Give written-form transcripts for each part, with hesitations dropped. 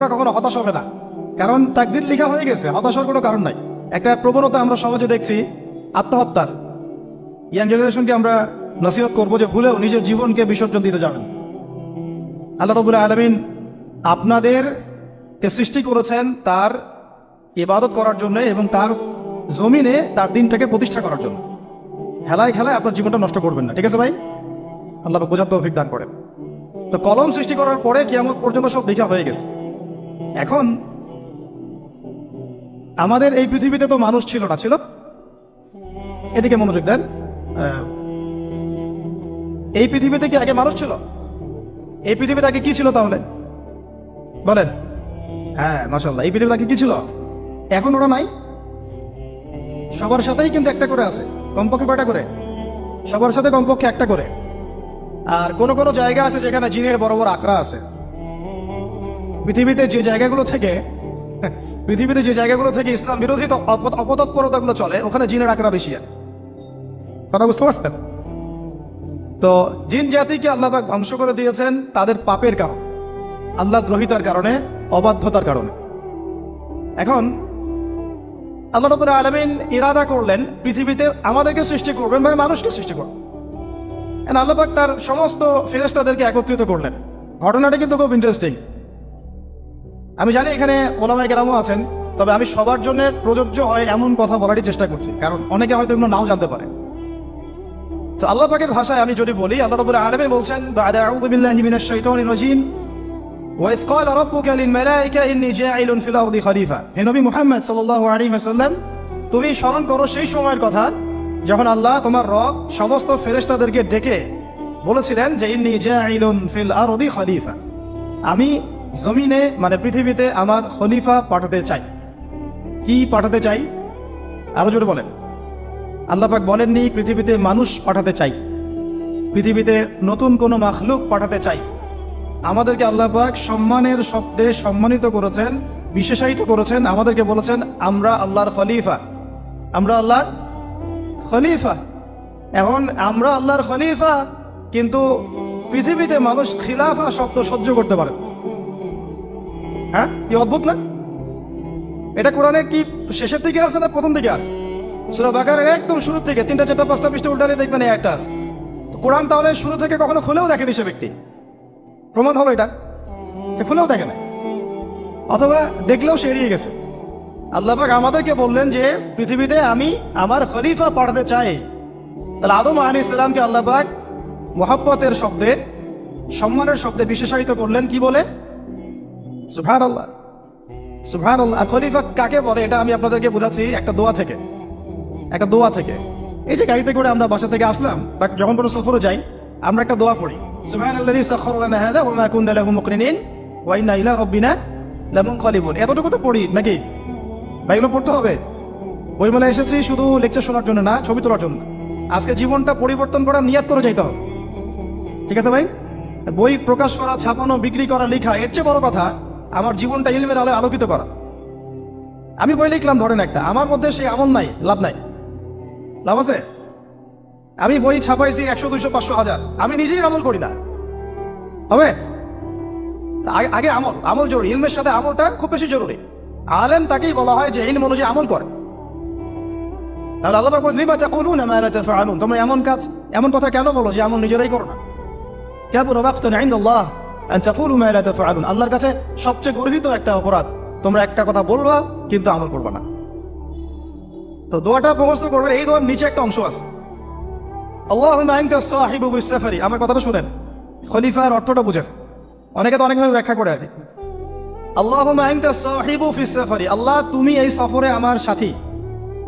কখনো হতাশ হবে না, কারণ তাকদীর লেখা হয়ে গেছে, হতাশার কোনো কারণ নাই। একটা প্রবণতা আমরা সমাজে দেখছি আত্মহত্যার। ইয়াং জেনারেশনকে আমরা নসিহত করবো যে ভুলেও নিজের জীবনকে বিসর্জন দিতে যাবেন। আল্লাহ রাব্বুল আলামিন আপনাদেরকে সৃষ্টি করেছেন তার ইবাদত করার জন্য এবং তার জমিনে তার দিনটাকে প্রতিষ্ঠা করার জন্য। খেলায় খেলায় আপনার জীবনটা নষ্ট করবেন না, ঠিক আছে ভাই? আল্লাহ বোঝার তৌফিক দান করেন। তো কলম সৃষ্টি করার পরে কিয়ামত পর্যন্ত সব লেখা হয়ে গেছে। এখন আমাদের এই পৃথিবীতে তো মানুষ ছিল না, ছিল? এদিকে মনোযোগ দেন। এই পৃথিবীতে কি আগে মানুষ ছিল? এই পৃথিবীতে আগে কি ছিল তাহলে বলেন? হ্যাঁ, মাশাআল্লাহ। এই পৃথিবীতে আগে কি ছিল? এখন ওরা নাই। সবার সাথেই কিন্তু একটা করে আছে, কমপক্ষে কয়টা করে? সবার সাথে কমপক্ষে একটা করে। আর কোন কোন জায়গা আছে যেখানে জিনের বড় বড় আকড়া আছে। পৃথিবীতে যে জায়গাগুলো থেকে ইসলাম বিরোধী অপতৎপরতাগুলো চলে, ওখানে জিনের আকড়া বেশি। কথা বুঝতে পারছেন? তো জিন জাতিকে আল্লাহ পাক ধ্বংস করে দিয়েছেন তাদের পাপের কারণে, আল্লাহ দ্রোহিতার কারণে, অবাধ্যতার কারণে। এখন আল্লাহ রাব্বুল আলামিন ইরাদা করলেন পৃথিবীতে আমাদেরকে সৃষ্টি করবেন, মানে মানুষকে সৃষ্টি করবেন। আল্লাহ পাক তার সমস্ত ফেরেশতাদেরকে একত্রিত করলেন। ঘটনাটা কিন্তু খুব ইন্টারেস্টিং। আমি জানি এখানে ওলামায়ে কেরামও আছেন, তবে আমি সবার জন্য প্রযোজ্য হয় এমন কথা বলারই চেষ্টা করছি, কারণ অনেকে হয়তো এগুলো নাও জানতে পারে। তো আল্লাহ পাকের ভাষায় আমি যদি বলি, আল্লাহ রাব্বুল আলামিন বলছেন, বা'দা আউযু বিল্লাহি মিনাশ শাইতানির রাজীম, ওয়া ইয ক্বালা রাব্বুকা লিল মালায়েকা ইন্নী জাঈলুন ফিল আরদি খলিফা। হে নবী মুহাম্মদ সাল্লাল্লাহু আলাইহি ওয়াসাল্লাম, তুমি স্মরণ করো সেই সময়ের কথা যখন আল্লাহ তোমার রব সমস্ত ফেরেশতাদেরকে ডেকে বলেছিলেন যে ইন্নী জাঈলুন ফিল আরদি খলিফা, আমি জমিনে মানে পৃথিবীতে আমার খলিফা পাঠাতে চাই। কি পাঠাতে চাই? আরো জোরে বলেন। আল্লাহ পাক বলেননি পৃথিবীতে মানুষ পাঠাতে চাই, পৃথিবীতে নতুন কোনো মাখলুক পাঠাতে চাই। আমাদেরকে আল্লাহ পাক সম্মানের শব্দে সম্মানিত করেছেন, বিশেষায়িত করেছেন। আমাদেরকে বলেছেন আমরা আল্লাহর খলিফা, আমরা আল্লাহর খলিফা। এখন আমরা আল্লাহর খলিফা, কিন্তু পৃথিবীতে মানুষ খিলাফা শব্দ সহ্য করতে পারে। হ্যাঁ, কি অদ্ভুত না? এটা কোরআনে কি শেষের দিকে আছে না প্রথম দিকে আছে? সূরা বাকারার একদম শুরু থেকে 3, 4, 5টা পৃষ্ঠা উল্টালে দেখবেন এই একটা আছে। কোরআন তাহলে শুরু থেকে কখনো খুলেও দেখেনি সে ব্যক্তি। প্রমাণ হলো এটা, খুলেও দেখে না, অথবা দেখলেও সে এড়িয়ে গেছে। আল্লাহ পাক আমাদেরকে বললেন যে পৃথিবীতে আমি আমার খলিফা পাঠাতে চাই। তাহলে আদম আলাইহিস সালামকে আল্লাহ পাক মুহাব্বতের শব্দে, সম্মানের শব্দে বিশেষায়িত করলেন কি বলে? সুবহানাল্লাহ, সুবহানাল্লাহ। আর খলিফা কাকে বলে এটা আমি আপনাদেরকে বোঝাচ্ছি একটা দোয়া থেকে, একটা দোয়া থেকে। এই যে গাড়িতে করে আমরা বাসা থেকে আসলাম বা যখন কোনো সফরে যাই, আমরা একটা দোয়া পড়ি, সুবহানাল্লাযী সাখখারা লানা হাযা ওয়া মা কুননা লাহু মুকরিনিন ওয়া ইন্না ইলা রাব্বিনা লামুনকালিবুন। এতটুকু তো পড়ি নাকি ভাই? এগুলো পড়তে হবে। বইমেলায় এসেছি শুধু লেকচার শোনার জন্য না, ছবি তোলার জন্য। আজকে জীবনটা পরিবর্তন করার নিয়ত করে যাইতে হবে, ঠিক আছে ভাই? বই প্রকাশ করা, ছাপানো, বিক্রি করা, লেখা, এর চেয়ে বড় কথা আমার জীবনটা ইলমের আলোয় আলোকিত করা। আমি বই লিখলাম ধরেন একটা, আমার মধ্যে সেই আমল নাই, লাভ নাই। লাভ আছে? আমি বই ছাপাইছি 100, 200, 500, 1000, আমি নিজেই আমল করি না, হবে? আগে আমল জরুরি। ইলমের সাথে আমলটা খুব বেশি জরুরি। আলেম তাকেই বলা হয় যে ইলম অনুযায়ী আমল করে। তাহলে আল্লাহ পাক বলেন, লিমা তাকুলুনা মা লা তাফআলুন, তোমরা এমন কথা কেন বলো যে আমল নিজেরাই করো না? কাবুরা মাকতান ইনদাল্লাহ আন তাকুলু মা লা তাফআলুন, আল্লাহর কাছে সবচেয়ে গর্হিত একটা অপরাধ তোমরা একটা কথা বলবা কিন্তু আমল করবা না। তো দোয়াটা মুখস্থ করবেন। এই দোয়ার নিচে একটা অংশ আছে, আল্লাহুম্মা আনতা সাহিবু বিস-সাফারি। আমার কথাটা শুনেন, খলিফার অর্থটা বুঝেন। অনেকে তো অনেকভাবে ব্যাখ্যা করে আর কি। আল্লাহুম্মা আনতা সাহিবু ফিস-সাফারি, আল্লাহ তুমি এই সফরে আমার সাথী।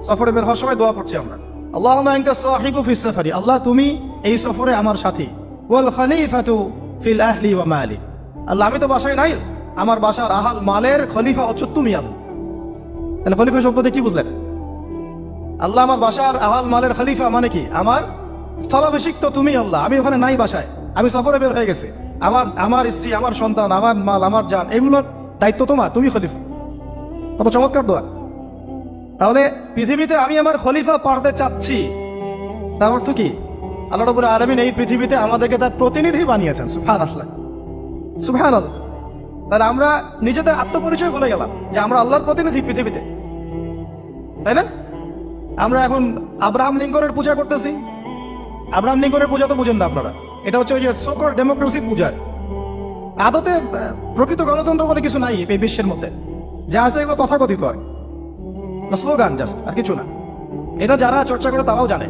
সফরে বের হওয়ার সময় দোয়া পড়ছি আমরা, আল্লাহুম্মা আনতা সাহিবু ফিস-সাফারি, আল্লাহ তুমি এই সফরে আমার সাথী। ওয়াল খলিফাতু ফিল আহলি ওয়া মালি, আল্লাহ আমি তো বাসায় নাই, আমার বাসার আহাল মালের খলিফা হচ্ছে তুমি। আল্লাহ তাহলে খলিফা শব্দতে কি বুঝলেন? আল্লাহ আমার বাসার আহাল মালের খলিফা মানে কি? আমার স্থলাভিষিক্ত তুমি আল্লাহ। আমি ওখানে নাই বাসায়, আমি সফরে বের হয়ে গেছি। আমার স্ত্রী, আমার সন্তান, আমার মাল, আমার জান, এগুলোর দায়িত্ব তোমার, তুমি খলিফা। কত চমৎকার দোয়া। তাহলে পৃথিবীতে আমি আমার খলিফা পাঠাতে চাচ্ছি, তার অর্থ কি? আল্লাহ রাব্বুল আলামিন এই পৃথিবীতে আমাদেরকে তার প্রতিনিধি বানিয়েছেন। সুবহানাল্লাহ, সুবহানাল্লাহ। তাহলে আমরা নিজেদের আত্মপরিচয় ভুলে গেলাম যে আমরা আল্লাহর প্রতিনিধি পৃথিবীতে, তাই না? আমরা এখন আব্রাহাম লিঙ্কনের পূজা করতেছি। আব্রাহাম লিঙ্কনের পূজা তো বুঝেন না আপনারা, এটা হচ্ছে ওই যে সোকর ডেমোক্রেসি পূজা। আদতে প্রকৃত গণতন্ত্র বলে কিছু নাই এই বিশ্বের মধ্যে, যা আছে এগুলো তথাকথিত আর স্লোগান, জাস্ট আর কিছু না। এটা যারা চর্চা করে তারাও জানে,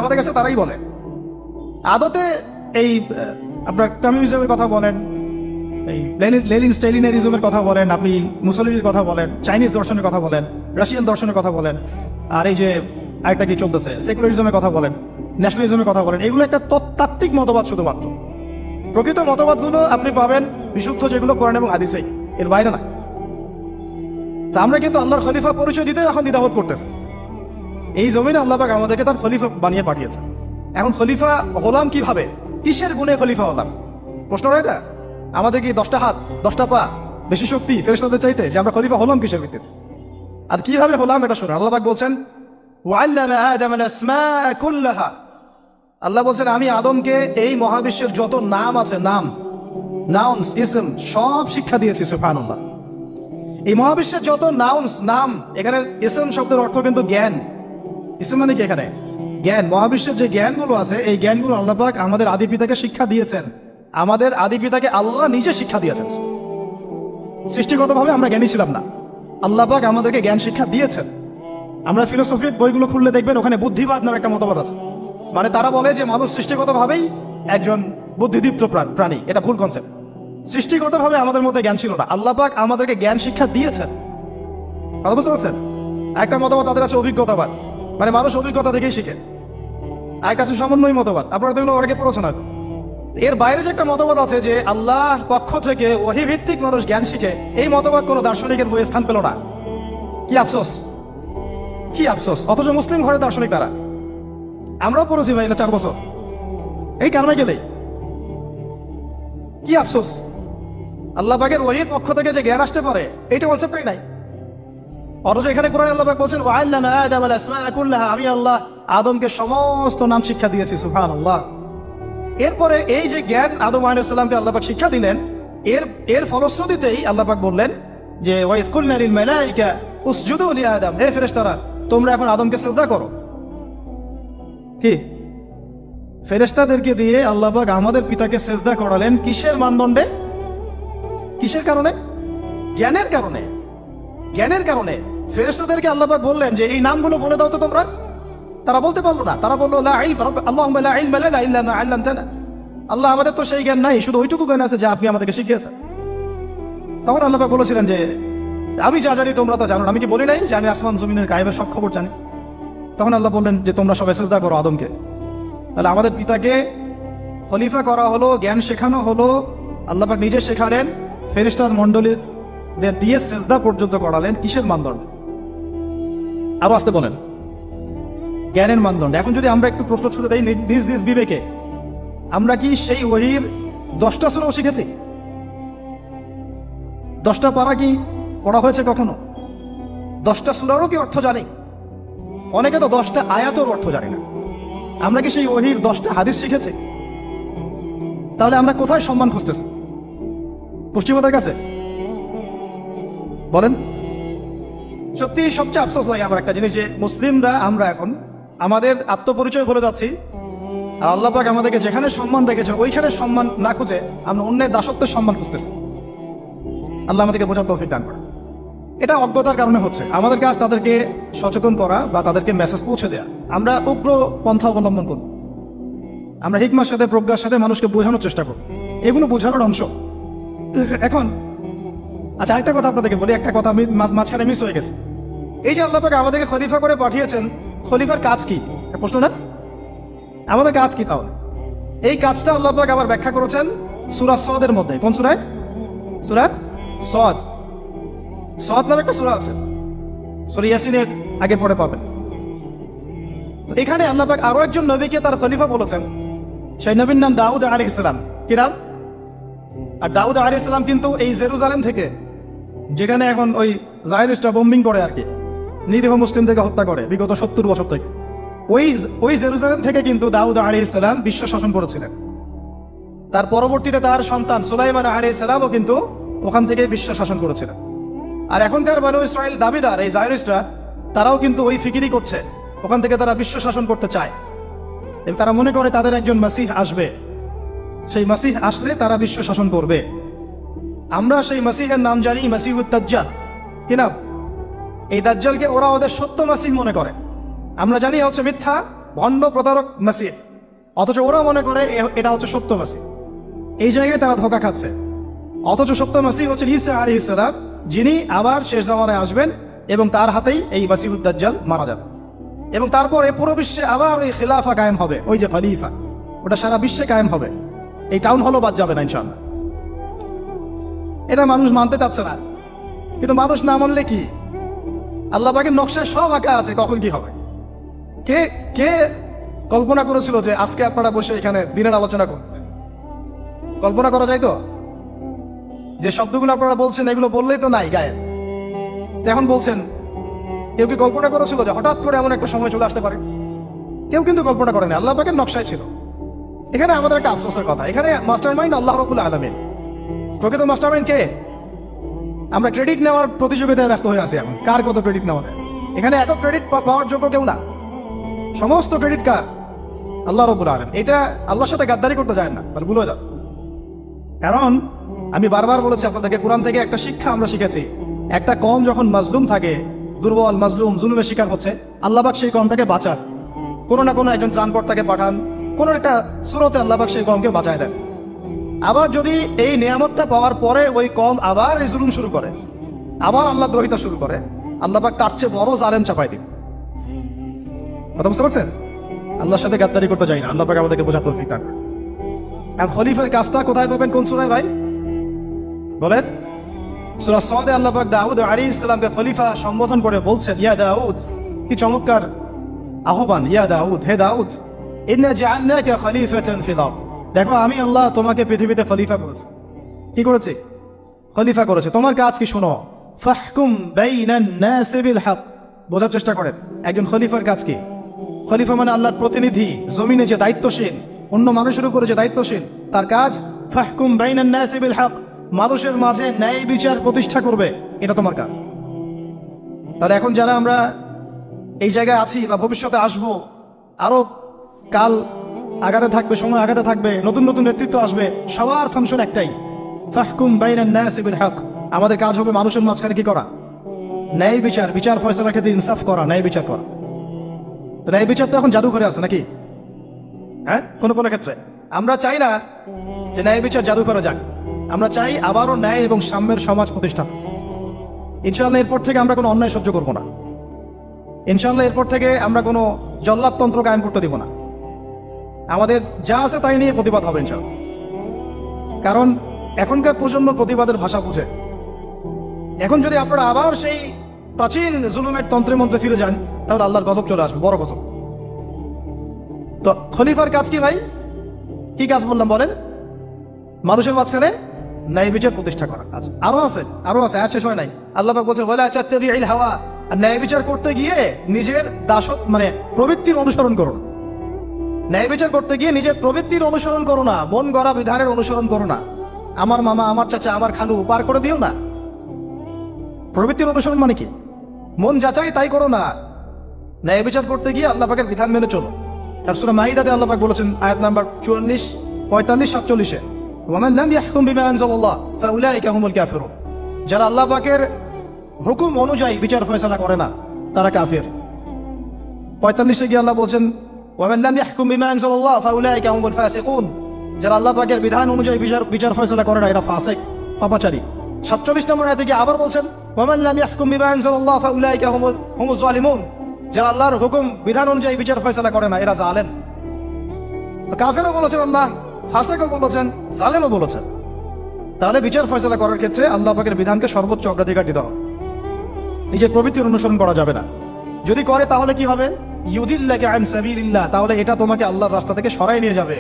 আমাদের কাছে তারাই বলে। আদতে এই আপনার কমিউনিজমের কথা বলেন, এই লেনিন স্টেলিনারিজমের কথা বলেন, আপনি মুসলিমের কথা বলেন, চাইনিজ দর্শনের কথা বলেন, রাশিয়ান দর্শনের কথা বলেন, আর এই যে আরেকটা কি চলতেছে সেকুলারিজমের কথা বলেন, ন্যাশনালিজমের কথা বলেন, এগুলো একটা তাত্ত্বিক মতবাদ শুধুমাত্র। প্রকৃত মতবাদগুলো আপনি পাবেন বিশুদ্ধ যেগুলো কোরআন এবং হাদিসেই, এর বাইরে না। তা আমরা কিন্তু আল্লাহর খলিফা পরিচয় দিতে এখন দ্বিধাবোধ করতেছি। এই জমিনে আল্লাহ পাক আমাদেরকে তার খলিফা বানিয়ে পাঠিয়েছে। এখন খলিফা হলাম কিভাবে, কিসের গুণে খলিফা হলাম? প্রশ্নটা এটা। আমাদের কি 10টা হাত 10টা পা বেশি শক্তি ফেরেশতাদের চাইতে, যে আমরা খলিফা হলাম কিসের ভিত্তিতে আর কিভাবে হলাম এটা শুনুন। আল্লাহ পাক বলছেন ওয়াল্লামা আদাম আল আসমাআ কুল্লাহা, আল্লাহ বলছেন আমি আদমকে এই মহাবিশ্বের যত নাম আছে, নাউন্স ইসম সব শিক্ষা দিয়েছি। সুবহানাল্লাহ। এই মহাবিশ্বের যত নাম, এখানে ইসম শব্দের অর্থ কিন্তু জ্ঞান। ইসম মানে কি? এখানে জ্ঞান। মহাবিশ্বের যে জ্ঞানগুলো আছে এই জ্ঞানগুলো আল্লাহ পাক আমাদের আদি পিতাকে শিক্ষা দিয়েছেন। আমাদের আদি পিতাকে আল্লাহ নিজে শিক্ষা দিয়েছেন। সৃষ্টিগতভাবে আমরা জ্ঞানী ছিলাম না, আল্লাহ পাক আমাদেরকে জ্ঞান শিক্ষা দিয়েছেন। আমরা ফিলোসফির বইগুলো খুললে দেখবেন ওখানে বুদ্ধিবাদ নামে একটা মতবাদ আছে। মানে তারা বলে যে মানুষ সৃষ্টিগতভাবেই একজন বুদ্ধিদীপ্ত প্রাণী। এটা ভুল কনসেপ্ট। সৃষ্টিগতভাবে আমাদের মধ্যে জ্ঞান ছিল না, আল্লাহ পাক আমাদেরকে জ্ঞান শিক্ষা দিয়েছেন। কথা বুঝতে পারছেন? একটা মতবাদ তাদের আছে অভিজ্ঞতাবাদ, মানে মানুষ অভিজ্ঞতা থেকেই শিখে। আর একটা আছে সমন্বয় মতবাদ, আপনারা তো অনেকে পড়েছেন হয়তো। এর বাইরে যে একটা মতবাদ আছে যে আল্লাহর পক্ষ থেকে ওহী ভিত্তিক মানুষ জ্ঞান শিখে, এই মতবাদ কোনো দার্শনিকের বইয়ে স্থান পেল না। কি আফসোস, কি আফসোস! অথচ মুসলিম ঘরের দার্শনিক তারা। আমরাও পড়েছি ভাই, 4 বছর এই কারণে গেলেই। কি আফসোস! আল্লাহ পাকের ওহীর পক্ষ থেকে যে জ্ঞান আসতে পারে এইটা কনসেপ্টই নাই। অথচ এখানে কোরআনে আল্লাহ পাক বলছেন ওয়াল্লামা আদাম আল আসমাআ কুল্লাহা, আমি আল্লাহ আদমকে সমস্ত নাম শিক্ষা দিয়েছি। সুবহানাল্লাহ। এরপরে এই যে জ্ঞান আদম আলাইহিস সালামকে আল্লাহ পাক শিক্ষা দিলেন, এর ফলশ্রুতিতেই আল্লাহ পাক বললেন যে ওয়াইয কুলনা লিল মালাইকা উসজুদু লি আদম, হে ফেরেশতারা তোমরা এখন আদমকে সিজদা করো। কি ফেরেশতাদেরকে দিয়ে আল্লাহ পাক আমাদের পিতাকে সিজদা করালেন কিসের মানদণ্ডে, কিসের কারণে? জ্ঞানের কারণে। জ্ঞানের কারণে ফেরেশতাদেরকে আল্লাহ পাক বললেন যে এই নামগুলো বলে দাও তো তোমরা। তারা বলতে পারলো না, তারা বললো লা ইলম আল্লাহুম্মা লা ইলমা লানা ইল্লা মা আল্লামতানা, আল্লাহ আমাদের তো সেই জ্ঞান নাই, শুধু ওইটুকু জ্ঞান আছে যা আপনি আমাদেরকে শিখিয়েছেন। তখন আল্লাহ পাক বলেছিলেন যে আমি যা জানি তোমরা তা জানো না, আমি কি বলি নাই যে আমি আসমান জমিনের গায়েবের সব খবর জানি? তখন আল্লাহ বললেন যে তোমরা সবাই সিজদা করো আদমকে। তাহলে আমাদের পিতাকে খলিফা করা হলো, জ্ঞান শেখানো হলো, আল্লাহ পাক নিজে শেখালেন, ফেরেশতার মণ্ডলীদের দিয়ে সিজদা পর্যন্ত করালেন। কিসের মানদণ্ড? আরো আসতে বলেন, জ্ঞানের মানদণ্ড। এখন যদি আমরা একটু প্রশ্ন ছুড়ে দেই নিজ নিজ বিবেকে, আমরা কি সেই ওহীর 10টা সূরাও শিখেছি? 10টা পারা কি পড়া হয়েছে কখনো? 10টা সূরারও কি অর্থ জানি? অনেকে তো 10টা আয়াতের অর্থ জানি না। আমরা কি সেই ওহীর 10টা হাদিস শিখেছি? তাহলে আমরা কোথায় সম্মান খুঁজতেছি? পশ্চিমাদের কাছে? বলেন। সত্যি সবচেয়ে আফসোস লাগে আমার একটা জিনিস, যে মুসলিমরা আমরা এখন আমাদের আত্মপরিচয় ভুলে যাচ্ছি, আর আল্লাহ পাক আমাদেরকে যেখানে সম্মান রেখেছে ওইখানে সম্মান না খুঁজে আমরা অন্যের দাসত্বের সম্মান খুঁজতেছি। আল্লাহ আমাদেরকে বোঝার তৌফিক দান করে। এটা অজ্ঞতার কারণে হচ্ছে। আমাদের কাজ তাদেরকে সচেতন করা বা তাদেরকে মেসেজ পৌঁছে দেওয়া। আমরা উগ্র পন্থা অবলম্বন করব, আমরা হিকমার সাথে প্রজ্ঞার সাথে মানুষকে বোঝানোর চেষ্টা করব, এগুলো বোঝানোর অংশ। এখন আচ্ছা একটা কথা আপনাদেরকে বলি, একটা কথা আমি মাঝখানে মিস হয়ে গেছে। এই যে আল্লাহ পাক আমাদেরকে খলিফা করে পাঠিয়েছেন, খলিফার কাজ কি? প্রশ্ন না? আমাদের কাজ কি তাহলে? এই কাজটা আল্লাহ পাক আবার ব্যাখ্যা করেছেন সূরা সদের মধ্যে। কোন সূরায়? সূরা সদ। সদ নামে একটা সূরা আছে, সূরা ইয়াসিনের আগে পড়ে পাবেন। তো এখানে আল্লাহ পাক আরো একজন নবীকে তার খলিফা বলেছেন। সেই নবীর নাম দাউদ আলাইহিস সালাম। কি নাম? আর দাউদ আলাইহিস সালাম কিন্তু এই জেরুজালেম থেকে, যেখানে এখন ওই জায়নিস্টরা বোম্বিং করে আর কি, নিরীহ মুসলিমদেরকে হত্যা করে বিগত 70 বছর থেকে, ওই জেরুজালেম থেকে কিন্তু দাউদ আলাইহিস সালাম বিশ্ব শাসন করেছিলেন। তার পরবর্তীতে তার সন্তান সুলাইমান আলাইহিস সালামও কিন্তু ওখান থেকে বিশ্ব শাসন করেছিলেন। আর এখনকার বনু ইসরাইল দাবিদার এই জায়রিস্টরা, তারাও কিন্তু ওই ফিকিরই করছে, ওখান থেকে তারা বিশ্ব শাসন করতে চায় এবং তারা মনে করে তাদের একজন মাসিহ আসবে, সেই মাসিহ আসলে তারা বিশ্ব শাসন করবে। আমরা সেই মাসিহের নাম জানি মাসিহুদ দাজ্জাল। কি নাম? এই দাজ্জালকে ওরা ওদের সত্য মাসিহ মনে করে, আমরা জানি হচ্ছে মিথ্যা ভণ্ড প্রতারক মাসিহ, অথচ ওরা মনে করে এটা হচ্ছে সত্য মাসিহ। এই জায়গায় তারা ধোঁকা খাচ্ছে। অথচ সত্য মাসিহ হচ্ছে ঈসা আলাইহিস সালাম, যিনি আবার শেষ জামানায় আসবেন এবং তার হাতেই এই মাসিহুদ দাজ্জাল মারা যাবে এবং তারপরে পুরো বিশ্বে আবার ওই খিলাফা কায়েম হবে, ওই যে খলিফা, ওটা সারা বিশ্বে কায়েম হবে। এই টাউন হলও বাদ যাবে না ইনশাআল্লাহ। এটা মানুষ মানতে চাচ্ছে না, কিন্তু মানুষ না মানলে কি? আল্লাহ পাকের নকশায় সব আঁকা আছে কখন কি হবে। কে কে কল্পনা করেছিল যে আজকে আপনারা বসে এখানে দিনের আলোচনা করবেন? কল্পনা করা যায় তো? যে শব্দগুলো আপনারা বলছেন এগুলো বললেই তো নাই গায়ে, এখন বলছেন। কেউ কি কল্পনা করেছিল যে হঠাৎ করে এমন একটা সময় চলে আসতে পারে? কেউ কিন্তু কল্পনা করেনি, আল্লাহ পাকের নকশায় ছিল। এখানে আমাদের একটা আফসোসের কথা, এখানে মাস্টারমাইন্ড আল্লাহ রাব্বুল আলামিন। প্রকৃত মাস্টারমাইন্ড কে? আমরা ক্রেডিট নেওয়ার প্রতিযোগিতায় ব্যস্ত হয়ে আছি এখন, কার কত ক্রেডিট নেওয়া যায়। এখানে এত ক্রেডিট পাওয়ার যোগ্য কেউ না, সমস্ত ক্রেডিট কার? আল্লাহ রাব্বুল আলামিন। এটা আল্লাহর সাথে গাদ্দারি করতে যায় না, তাহলে ভুলে যান। কারণ আমি বারবার বলেছি আপনাদেরকে, কোরআন থেকে একটা শিক্ষা আমরা শিখেছি, একটা কম যখন মাজলুম থাকে, দুর্বল মাজলুম জুলুমের শিকার হচ্ছে, আল্লাহ পাক সেই কমটাকে বাঁচান, কোনো না কোনো একজন ত্রাণকর্তাকে পাঠান, কোনো একটা সূরতে আল্লাহ পাক সেই কমকে বাঁচায় দেন। আবার যদি এই নিয়ামতটা পাওয়ার পরে ওই কম আবার এই জুলুম শুরু করে, আবার আল্লাহ দ্রোহিতা শুরু করে, আল্লাহ পাক তার চেয়ে বড় জালেম চাপাই দিন। কথা বুঝতে পারছেন? আল্লাহর সাথে গাদ্দারি করতে চাই না, আল্লাহ পাক আমাদেরকে বোঝার তৌফিক দান করুন। আর খলিফার কাজটা কোথায় পাবেন? কোন সূরায় ভাই বলেন? সূরা সাদে আল্লাহ পাক দাউদ আলাইহিস সালামকে খলিফা সম্বোধন করে বলছেন, ইয়া দাউদ, কি চমৎকার আহ্বান! ইয়া দাউদ, হে দাউদ, ইন্না জাআলনাকা খলিফাতান ফিল আরদ। দেখো, আমি আল্লাহ তোমাকে পৃথিবীতে খলিফা করেছি। কি করেছি? খলিফা করেছে। তোমার কাজ কি শোনো, ফাহকুম বাইনান নাস বিল হক। বোঝার চেষ্টা করেন একজন খলিফার কাজ কি। খলিফা মানে আল্লাহর প্রতিনিধি, জমিনে যে দায়িত্বশীল, অন্য মানুষের উপরে যে দায়িত্বশীল, তার কাজ ফাহকুম বাইনান নাস বিল হক, মানুষের মাঝে ন্যায় বিচার প্রতিষ্ঠা করবে, এটা তোমার কাজ। তাহলে এখন যারা আমরা এই জায়গায় আছি বা ভবিষ্যতে আসবো, আরো কাল আগাতে থাকবে, সময় আগাতে থাকবে, নতুন নতুন নেতৃত্ব আসবে, সবার ফাংশন একটাই, ফাহকুম বাইনান নাস বিল হক। আমাদের কাজ হবে মানুষের মাঝখানে কি করা? ন্যায় বিচার, বিচার ফয়সালার ক্ষেত্রে ইনসাফ করা, ন্যায় বিচার করা। ন্যায় বিচার তো এখন জাদুঘরে আছে নাকি? হ্যাঁ, কোন কোন ক্ষেত্রে আমরা চাই না যে ন্যায় বিচার জাদুঘরে যাক, আমরা চাই আবারও ন্যায় এবং সাম্যের সমাজ প্রতিষ্ঠা। ইনশাআল্লাহ এরপর থেকে আমরা কোনো অন্যায় সহ্য করবো না। ইনশাআল্লাহ এরপর থেকে আমরা কোনো জল্লাদতন্ত্র কায়েম করতে দিব না। আমাদের যা আছে তাই নিয়ে প্রতিবাদ হবে ইনশাআল্লাহ। কারণ এখনকার প্রজন্ম প্রতিবাদের ভাষা বুঝে। এখন যদি আপনারা আবার সেই প্রাচীন জুলুমের তন্ত্রের মধ্যে ফিরে যান, তাহলে আল্লাহর গজব চলে আসবে, বড় গজব। তো খলিফার কাজ কি ভাই? কি কাজ বললাম বলেন? মানুষের মাঝখানে ন্যায় বিচার প্রতিষ্ঠা করা। আচ্ছা, আরো আছে, আজ শেষ হয় নাই। আল্লাহ পাক বলছেন, ওয়ালা তাত্তাবি'ল হাওয়া। আর ন্যায় বিচার করতে গিয়ে নিজের দাসত্ব মানে প্রবৃত্তির অনুসরণ করো না। ন্যায় বিচার করতে গিয়ে নিজের প্রবৃত্তির অনুসরণ করো না, মন গড়া বিধানের অনুসরণ করো না। আমার মামা, আমার চাচা, আমার খালু পার করে দিও না। প্রবৃত্তির অনুসরণ মানে কি? মন যাচাই তাই করো না। ন্যায় বিচার করতে গিয়ে আল্লাহ পাকের বিধান মেনে চলো। তার সূরা মাইদাতে আল্লাহ পাক বলেছেন, আয়াত নাম্বার 44, 45, 47, ওয়ামান লাম ইয়াহকুম বিমা আনজালাল্লাহ ফাউলাইকা হুমুল কাফিরুন। যারা আল্লাহ পাকের হুকুম অনুযায়ী বিচার ফয়সালা করে না, তারা কাফির। 45-এ গিয়ে আল্লাহ বলছেন, ওয়ামান লাম ইয়াহকুম বিমা আনজালাল্লাহ ফাউলাইকা হুমুল ফাসিকুন। যারা আল্লাহ পাকের বিধান অনুযায়ী বিচার ফয়সালা করে না, এরা ফাসিক, পাপাচারী। 47 নম্বর আয়াতে গিয়ে আবার বলছেন, ওয়ামান লাম ইয়াহকুম বিমা আনজালাল্লাহ ফাউলাইকা হুমুজ জালিমুন। যারা আল্লাহর হুকুম বিধান অনুযায়ী বিচার ফয়সালা করে না, এরা জালেম। তো কাফেরও বলেছেন আল্লাহ, ফাসিকও বলেছেন, জালেমও বলেছেন। তাহলে বিচার ফয়সালা করার ক্ষেত্রে আল্লাহ পাকের বিধানকে সর্বোচ্চ অগ্রাধিকার দিতে হবে। নিজের প্রবৃত্তির অনুসরণ করা যাবে না। যদি করে তাহলে কি হবে? ইউদিল্লাকা আন সাবিলিল্লাহ, তাহলে এটা তোমাকে আল্লাহর রাস্তা থেকে সরাই নিয়ে যাবে।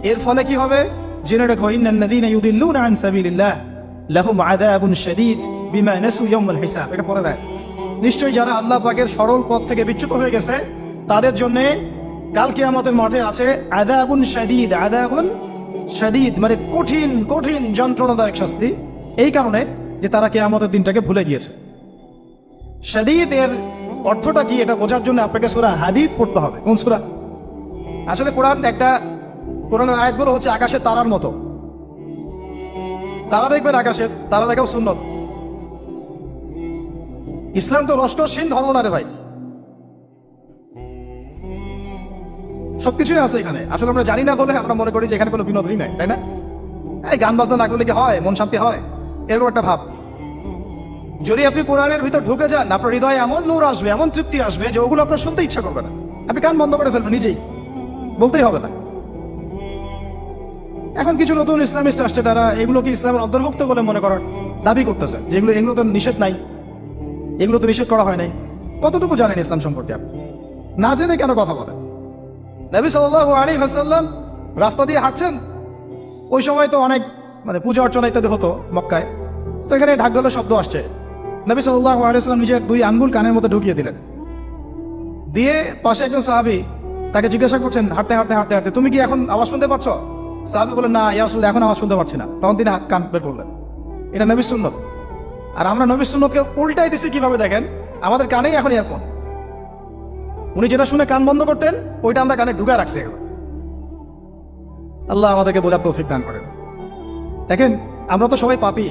এর ফলে কি হবে? জেনে রাখো, ইন্নাল্লাযীনা ইউদিল্লুনা আন সাবিলিল্লাহ লাহুম আযাবুন শাদীদ বিমা নাসু ইয়াওমাল হিসাব। এটা পড়ে দেয়, নিশ্চয়ই যারা আল্লাহ পাকের সরল পথ থেকে বিচ্যুত হয়ে গেছে, তাদের জন্য কাল কিয়ামতের মাঠে আছে আযাবুন শাদীদ। আযাবুন শাদীদ মানে কঠিন কঠিন যন্ত্রণাদায়ক শাস্তি। এই কারণে যে তারা কিয়ামতের দিনটাকে ভুলে গিয়েছে। শাদীদ এর অর্থটা কি এটা বোঝার জন্য আপনাকে সূরা হাদীদ পড়তে হবে। কোন সূরা? আসলে কোরআনের আয়াতগুলো হচ্ছে আকাশের তারার মতো। তারা দেখবেন আকাশের, তারা দেখাও সুন্নত। ইসলাম তো রষ্টহীন ধর্ম না রে ভাই, সবকিছুই আছে এখানে। আসলে আমরা জানি না বলে আমরা মনে করি যে এখানে কোনো বিনোদনই নাই, তাই না? এই গান বাজনা না করলে কি হয়, মন শান্তি হয়? এরকম একটা ভাব। যদি আপনি কোরআনের ভিতর ঢুকে যান, আপনার হৃদয়ে এমন নূর আসবে, এমন তৃপ্তি আসবে যে ওগুলো আপনার শুনতে ইচ্ছা করবে না, আপনি কান বন্ধ করে ফেলবেন নিজেই, বলতেই হবে না। এখন কিছু নতুন ইসলামিস্ট আসছে, তারা এগুলোকে ইসলামের অন্তর্ভুক্ত বলে মনে করার দাবি করতেছে, যে এগুলো তো নিষেধ নাই, এগুলো তো নিষেধ করা হয় নাই। কতটুকু জানেন ইসলাম সম্পর্কে আপনি? না জেনে কেন কথা বলেন? নবী সাল্লাল্লাহু আলাইহি ওয়াসাল্লাম রাস্তা দিয়ে হাঁটছেন, ওই সময় তো অনেক পূজা অর্চনা ইত্যাদি হতো মক্কায়। তো এখানে ঢাকঢোলের শব্দ আসছে, নবী সাল্লাল্লাহু আলাইহি ওয়াসাল্লাম নিজের 2 আঙ্গুল কানের মধ্যে ঢুকিয়ে দিলেন। দিয়ে পাশে একজন সাহাবী তাকে জিজ্ঞাসা করছেন, হাঁটতে হাঁটতে হাঁটতে হাঁটতে, তুমি কি এখন আওয়াজ শুনতে পাচ্ছ? সাহাবী বলেন, না ইয়া রাসূলুল্লাহ, এখন আওয়াজ শুনতে পাচ্ছি না। তখন তিনি কান বের করলেন। এটা নবীর সুন্নত। আর আমরা নবীর সুন্নতকে উল্টাই দিচ্ছি কিভাবে দেখেন, আমাদের কানেই এখন ইয়ারফোন। উনি যেটা শুনে কান বন্ধ করতেন, ওইটা আমরা কানে ঢুকা রাখছি। আল্লাহ আমাদেরকে বোঝার তৌফিক দান করেন। দেখেন, আমরা তো সবাই পাপী।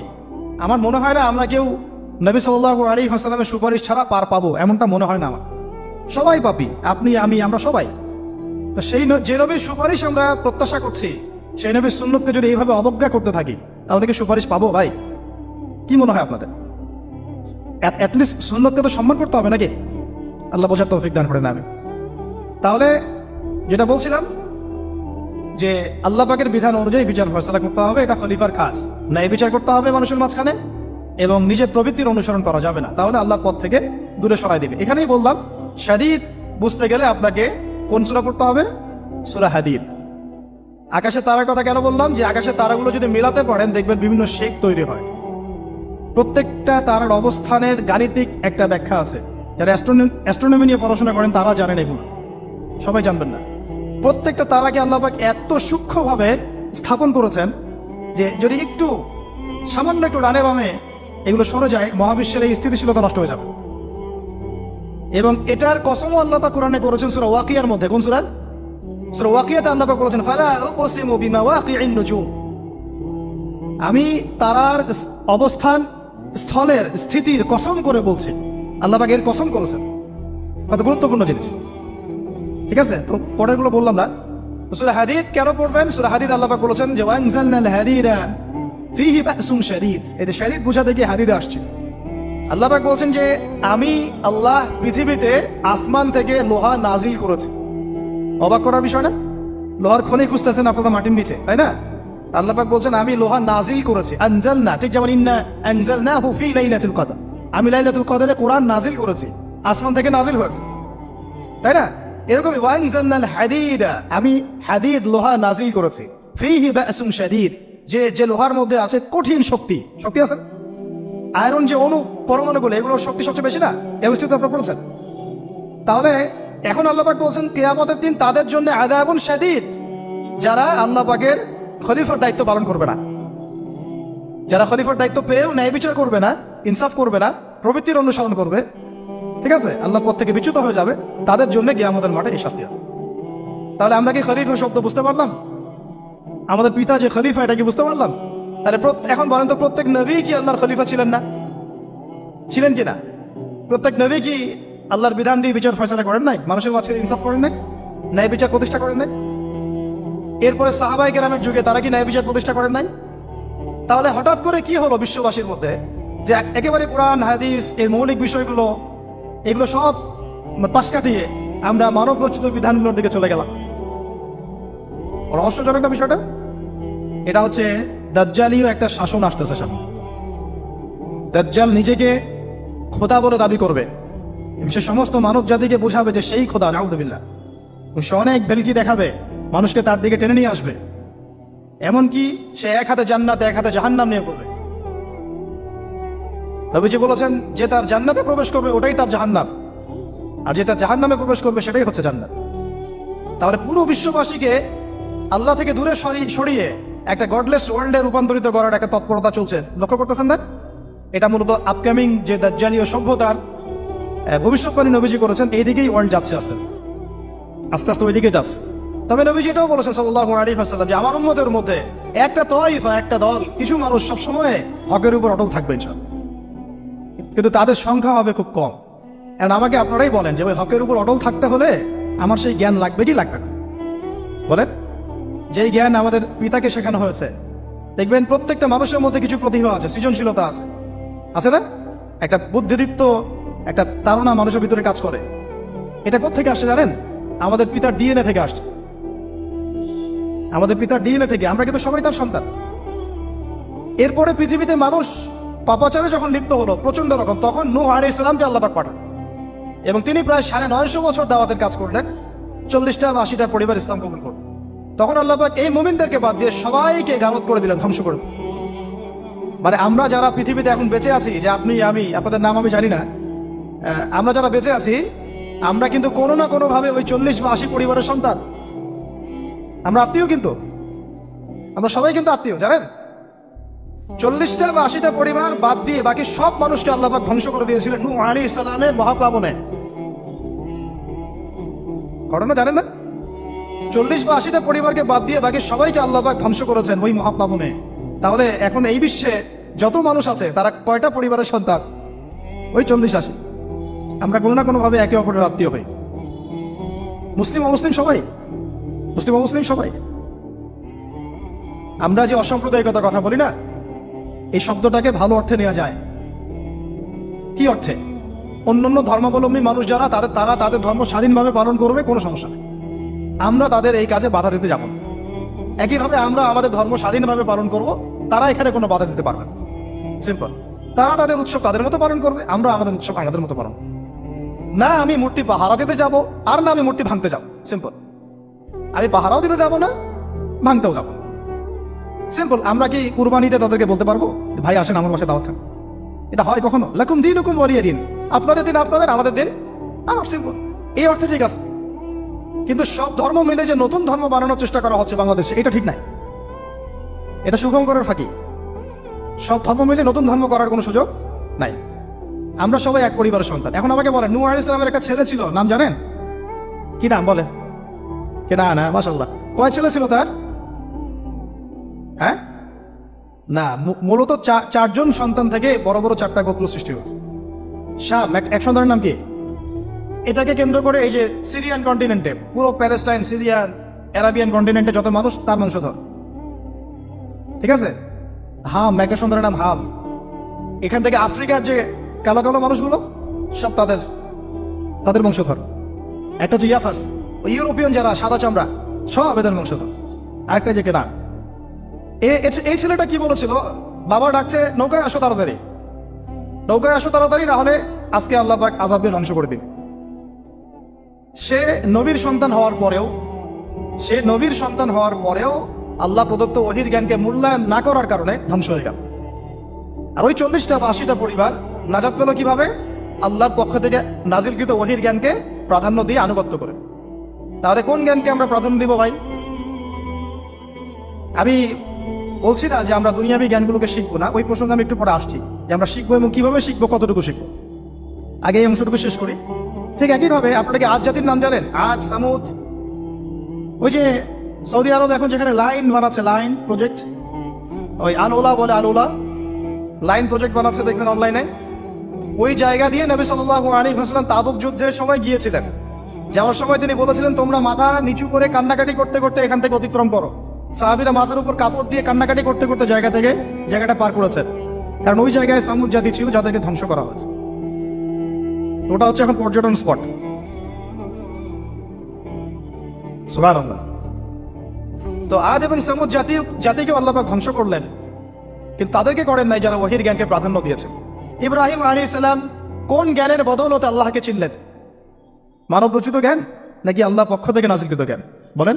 আমার মনে হয় না আমরা কেউ নবী সাল্লাল্লাহু আলাইহি ওয়াসাল্লামের সুপারিশ ছাড়া পার পাবো, এমনটা মনে হয় না আমার। সবাই পাপী, আপনি, আমি, আমরা সবাই। তো সেই যে নবীর সুপারিশ আমরা প্রত্যাশা করছি, সেই নবীর সুন্নতকে যদি এইভাবে অবজ্ঞা করতে থাকি, তাহলে কি সুপারিশ পাবো ভাই? কি মনে হয় আপনাদের? অ্যাটলিস্ট সুন্নতকে তো সম্মান করতে হবে নাকি? আল্লাহ বোঝার তৌফিক দান করেন। আমি তাহলে যেটা বলছিলাম যে আল্লাহ পাকের বিধান অনুযায়ী বিচার ফয়সালা করতে হবে, এটা খলিফার কাজ। ন্যায় বিচার করতে হবে মানুষের মাঝখানে, এবং নিজের প্রবৃত্তির অনুসরণ করা যাবে না, তাহলে আল্লাহর পথ থেকে দূরে সরাই দিবে। এখানেই বললাম, শাদীদ বুঝতে গেলে আপনাকে কোন সূরা পড়তে হবে? সূরা হাদীদ। আকাশের তারার কথা কেন বললাম? যে আকাশের তারাগুলো যদি মেলাতে পারেন, দেখবেন বিভিন্ন শেপ তৈরি হয়। প্রত্যেকটা তারার অবস্থানের গাণিতিক একটা ব্যাখ্যা আছে। যারা অ্যাস্ট্রোনমি নিয়ে পড়াশোনা করেন তারা জানেন, এগুলো সবাই জানবেন না। প্রত্যেকটা তারাকে আল্লাহ পাক এত সূক্ষ্মভাবে স্থাপন করেছেন যে যদি একটু সামান্য একটু ডানে বামে এগুলো সরে যায়, মহাবিশ্বের এই স্থিতিশীলতা নষ্ট হয়ে যাবে। এবং এটার কসমও আল্লাহ পাক কোরআনে করেছেন সূরা ওয়াকিয়ার মধ্যে। কোন সূরা? সূরা ওয়াকিয়াতে আল্লাহ পাক বলেছেন, ফালা উকসিমু বিমাওয়াকিইন নুজুম। আমি তারার অবস্থান স্থলের স্থিতির কসম করে বলছি। আল্লাহ পাক এর কসম করেছেন। কত গুরুত্বপূর্ণ জিনিস, ঠিক আছে? তো পরের গুলো বললাম না। সূরা হাদীদ কেন পড়বেন? সূরা হাদীদ আল্লাহ পাক বলেছেন যে ওয়ানজালনাল হাদীদা ফীহি বাসুন শাদীদ। এই শাদীদ বোঝাতে গিয়ে হাদীদে আসছে। আল্লাহ পাক বলছেন যে আমি আল্লাহ পৃথিবীতে আসমান থেকে লোহা নাজিল করেছি। অবাক করার বিষয় না? লোহার খনি খুঁজতেছেন আপনারা মাটির নিচে, তাই না? আল্লাহ পাক বলছেন আমি লোহা নাজিল করেছি। আনজালনা, ঠিক যেমন ইন্না আনজালনাহু ফী লাইলাতুল কদর, আমি লাইলাতুল কদরে কোরআন নাজিল করেছি, আসমান থেকে নাজিল হয়েছে, তাই না? এরকমই ওয়ানজালনাল হাদীদা, আমি হাদীদ লোহা নাজিল করেছি। ফীহি বাসুন শাদীদ, যে লোহার মধ্যে আছে কঠিন শক্তি আছে। আয়রন যে অণু পরমাণুগুলো, এগুলোর শক্তি সবচেয়ে বেশি না? কেমিস্ট্রিতে আপনারা পড়েছেন। তাহলে এখন আল্লাহ পাক বলছেন কিয়ামতের দিন তাদের জন্য আযাবুন শাদীদ, যারা আল্লাহ পাকের খলিফার দায়িত্ব পালন করবে না, যারা খলিফার দায়িত্ব পেয়েও ন্যায় বিচার করবে না, ইনসাফ করবে না, প্রবৃত্তির অনুসরণ করবে, ঠিক আছে, আল্লাহর পথ থেকে বিচ্যুত হয়ে যাবে, তাদের জন্য কিয়ামতের মাঠে এই শাস্তি আছে। তাহলে আমরা কি খলিফা শব্দ বুঝতে পারলাম? আমাদের পিতা যে খলিফা, এটা কি বুঝতে পারলাম? তাহলে এখন বলেন তো, প্রত্যেক নবী কি আল্লাহর খলিফা ছিলেন না? ছিলেন কিনা? প্রত্যেক নবী কি আল্লাহর বিধান দিয়ে বিচার ফয়সালা করেন নাই? মানুষের মাঝখানে ইনসাফ করেন নাই? ন্যায় বিচার প্রতিষ্ঠা করেন নাই? এরপরে সাহাবায়ে কেরামের যুগে তারা কি ন্যায় বিচার প্রতিষ্ঠা করেন নাই? তাহলে হঠাৎ করে কি হলো বিশ্ববাসীর মধ্যে যে একেবারে কোরআন হাদিস এর মৌলিক বিষয়গুলো এগুলো সব পাশ কাটিয়ে আমরা মানব রচিত বিধানগুলোর দিকে চলে গেলাম? রহস্যজনক না বিষয়টা? এটা হচ্ছে দাজ্জালীয় একটা শাসন আসতেছে সামনে। দাজ্জাল নিজেকে খোদা বলে দাবি করবে, সে সমস্ত মানব জাতিকে বোঝাবে যে সেই খোদা, নাউযুবিল্লাহ। সে অনেক বেলকি দেখাবে, মানুষকে তার দিকে টেনে নিয়ে আসবে। এমনকি সে এক হাতে জান্নাতে এক হাতে জাহান্নাম নিয়ে পড়বে। নবীজি বলেছেন যে তার জান্নাতে প্রবেশ করবে ওটাই তার জাহান্নাম, আর যে তার জাহান্নামে প্রবেশ করবে সেটাই হচ্ছে জান্নাত। তাহলে পুরো বিশ্ববাসীকে আল্লাহ থেকে দূরে সরিয়ে একটা গডলেস ওয়ার্ল্ডে রূপান্তরিত করার একটা তৎপরতা চলছে, লক্ষ্য করতেছেন না? এটা মূলত আপকামিং যে দাজ্জালীয় সভ্যতার ভবিষ্যৎবাণী নবীজি করেছেন, এই দিকেই ওয়ার্ল্ড যাচ্ছে আস্তে আস্তে আস্তে আস্তে ওই দিকে যাচ্ছে। তবে নবীজি এটাও বলেছেন সাল্লাল্লাহু আলাইহি ওয়াসাল্লাম যে আমার উম্মতের মধ্যে একটা তয়ফা, একটা দল, কিছু মানুষ সবসময় হকের উপর অটল থাকবে ইনশাআল্লাহ, কিন্তু তাদের সংখ্যা হবে খুব কম। এখন আমাকে আপনারাই বলেন যে ওই হকের উপর অটল থাকতে হলে আমার সেই জ্ঞান লাগবে কি লাগবে না? বলেন। যেই জ্ঞান আমাদের পিতাকে শেখানো হয়েছে, দেখবেন প্রত্যেকটা মানুষের মধ্যে কিছু প্রতিভা আছে, সৃজনশীলতা আছে, আছে না? একটা বুদ্ধিদীপ্ত একটা তাড়না মানুষের ভিতরে কাজ করে। এটা কোত্থেকে আসছে জানেন? আমাদের পিতার ডিএনএ থেকে আসছে। আমাদের পিতার ডিএনএ থেকে, আমরা কিন্তু সবাই তার সন্তান। এরপরে পৃথিবীতে মানুষ পাপাচারে যখন লিপ্ত হলো প্রচন্ড রকম, তখন নূহ আলাইহিস সালামকে আল্লাহ পাক পাঠান এবং তিনি প্রায় 950 বছর দাওয়াতের কাজ করলেন, 40টা বা 80টা পরিবার ইসলাম কবুল করল। তখন আল্লাহ পাক এই মুমিনদেরকে বাদ দিয়ে সবাইকে গানত করে দিলেন, ধ্বংস করে দিলেন। মানে আমরা যারা পৃথিবীতে এখন বেঁচে আছি, যে আপনি আমি, আপনাদের নাম আমি জানি না, আমরা যারা বেঁচে আছি, আমরা কিন্তু কোনো না কোনো ভাবে ওই 40 বা 80 পরিবারের সন্তান। আমরা আত্মীয়, কিন্তু আমরা সবাই কিন্তু আত্মীয়, জানেন? 40টা বা 80টা পরিবার বাদ দিয়ে বাকি সব মানুষকে আল্লাহ পাক ধ্বংস করে দিয়েছিলেন নূহ আলাইহিস সালামের মহাপ্লাবনে। ঘটনা জানেন না? 40 বা 80টা পরিবারকে বাদ দিয়ে বাকি সবাইকে আল্লাহ পাক ধ্বংস করেছেন ওই মহাপ্লাবনে। তাহলে এখন এই বিশ্বে যত মানুষ আছে তারা কয়টা পরিবারের সন্তান? ওই 40-80। আমরা কোনো না কোনো ভাবে একে অপরের আত্মীয় হই। মুসলিম অমুসলিম সবাই, মুসলিম অমুসলিম সবাই। আমরা যে অসাম্প্রদায়িকতার কথা বলি না, এই শব্দটাকে ভালো অর্থে নেওয়া যায়। কি অর্থে? অন্যান্য ধর্মাবলম্বী মানুষ যারা, তারা তাদের ধর্ম স্বাধীনভাবে পালন করবে, কোনো সমস্যা নেই, আমরা তাদের এই কাজে বাধা দিতে যাব না। একইভাবে আমরা আমাদের ধর্ম স্বাধীনভাবে পালন করব, তারা এখানে কোনো বাধা দিতে পারবে না। সিম্পল। তারা তাদের উৎসব তাদের মতো পালন করবে, আমরা আমাদের উৎসব আমাদের মতো পালন করব। না আমি মূর্তি পাহারা দিতে যাব, আর না আমি মূর্তি ভাঙতে যাব। সিম্পল। আমি পাহারাও দিতে যাব না, ভাঙতেও যাব না। সিম্পল। আমরা কি কুরবানিতে তাদেরকে বলতে পারবো ভাই আসেন আমার বাসায় দাওয়াত খান? এটা হয় কখনো? লাকুম দীনুকুম ওয়ালিয়া দিন, আপনাদের দিন আপনাদের, আমাদের দিন আমার। সিম্পল। এই অর্থে ঠিক আছে। কিন্তু সব ধর্ম মিলে যে নতুন ধর্ম বানানোর চেষ্টা করা হচ্ছে বাংলাদেশে, এটা ঠিক নাই। এটা শুভঙ্করের ফাঁকি। সব ধর্ম মিলে নতুন ধর্ম করার কোনো সুযোগ নাই। আমরা সবাই এক পরিবারের সন্তান। এখন আমাকে বলেন, নূহ আলাইহিস সালামের একটা ছেলে ছিল, নাম জানেন? কি নাম বলেন? কেনানা। মাশাআল্লাহ। কয় ছেলে ছিল তার? হ্যাঁ না, মূলত চারজন সন্তান থেকে বড় বড় 4টা গোত্র সৃষ্টি হয়েছে। শাম এক সন্তানের নাম কি? এটাকে কেন্দ্র করে এই যে সিরিয়ান কন্টিনেন্টে, পুরো প্যালেস্টাইন, সিরিয়ান, অ্যারাবিয়ান কন্টিনেন্টে যত মানুষ, তার বংশধর। ঠিক আছে? হাম, একটা সন্তানের নাম হাম। এখান থেকে আফ্রিকার যে কালো কালো মানুষগুলো সব তাদের বংশধর। একটা হচ্ছে ইয়াফাস, ওই ইউরোপিয়ান যারা সাদা চামড়া, সব এদের বংশধর। আরেকটা যে কেনান। এই ছেলেটা কি বলেছিল? বাবা ডাকছে নৌকায় আসো তাড়াতাড়ি, নৌকায় আসো তাড়াতাড়ি, না হলে আজকে আল্লাহ পাক আযাব দিয়ে ধ্বংস করে দিন। সে নবীর সন্তান হওয়ার পরেও আল্লাহ প্রদত্ত ওহীর জ্ঞানকে মূল্যায়ন না করার কারণে ধ্বংস হয়ে গেল। আর ওই 40টা বা 80টা পরিবার নাজাত পেল কিভাবে? আল্লাহর পক্ষ থেকে নাজিলকৃত ওহীর জ্ঞানকে প্রাধান্য দিয়ে আনুগত্য করে। তাহলে কোন জ্ঞানকে আমরা প্রাধান্য দিব ভাই? আমি বলছি না যে আমরা দুনিয়াবী জ্ঞানগুলোকে শিখবো না, ওই প্রসঙ্গে আমি একটু পরে আসছি, যে আমরা শিখবো এবং কিভাবে শিখবো, কতটুকু শিখবো। আগে এই অংশটুকু শেষ করি। ঠিক একইভাবে আপনাকে আদ জাতির নাম জানেন? আদ, সামুদ। ওই যে সৌদি আরব এখন যেখানে লাইন বানাচ্ছে, লাইন প্রজেক্ট, ওই আল-ওলা বলে, আল-ওলা লাইন প্রজেক্ট বানাচ্ছে, দেখবেন অনলাইনে। ওই জায়গা দিয়ে নবী সাল্লাল্লাহু আলাইহি ওয়াসাল্লাম তাবুক যুদ্ধের সময় গিয়েছিলেন। যাওয়ার সময় তিনি বলেছিলেন, তোমরা মাথা নিচু করে কান্নাকাটি করতে করতে এখান থেকে অতিক্রম করো। সাহাবীরা মাথার উপর কাপড় দিয়ে কান্নাকাটি করতে করতে জায়গাটা পার করেছেন, কারণ ওই জায়গায় সামুদ জাতি ছিল যাদেরকে ধ্বংস করা হয়েছে। ওটা হচ্ছে এখন পর্যটন স্পট। সুবহানাল্লাহ। তো আদ এবং সামুদ জাতিকে আল্লাহ পাক ধ্বংস করলেন, কিন্তু তাদেরকে করেন নাই যারা ওহীর জ্ঞানকে প্রাধান্য দিয়েছে। ইব্রাহিম আলাইহিস সালাম কোন জ্ঞানের বদৌলতে আল্লাহকে চিনলেন? মানব রচিত জ্ঞান নাকি আল্লাহ পক্ষ থেকে নাজিলকৃত জ্ঞান? বলেন।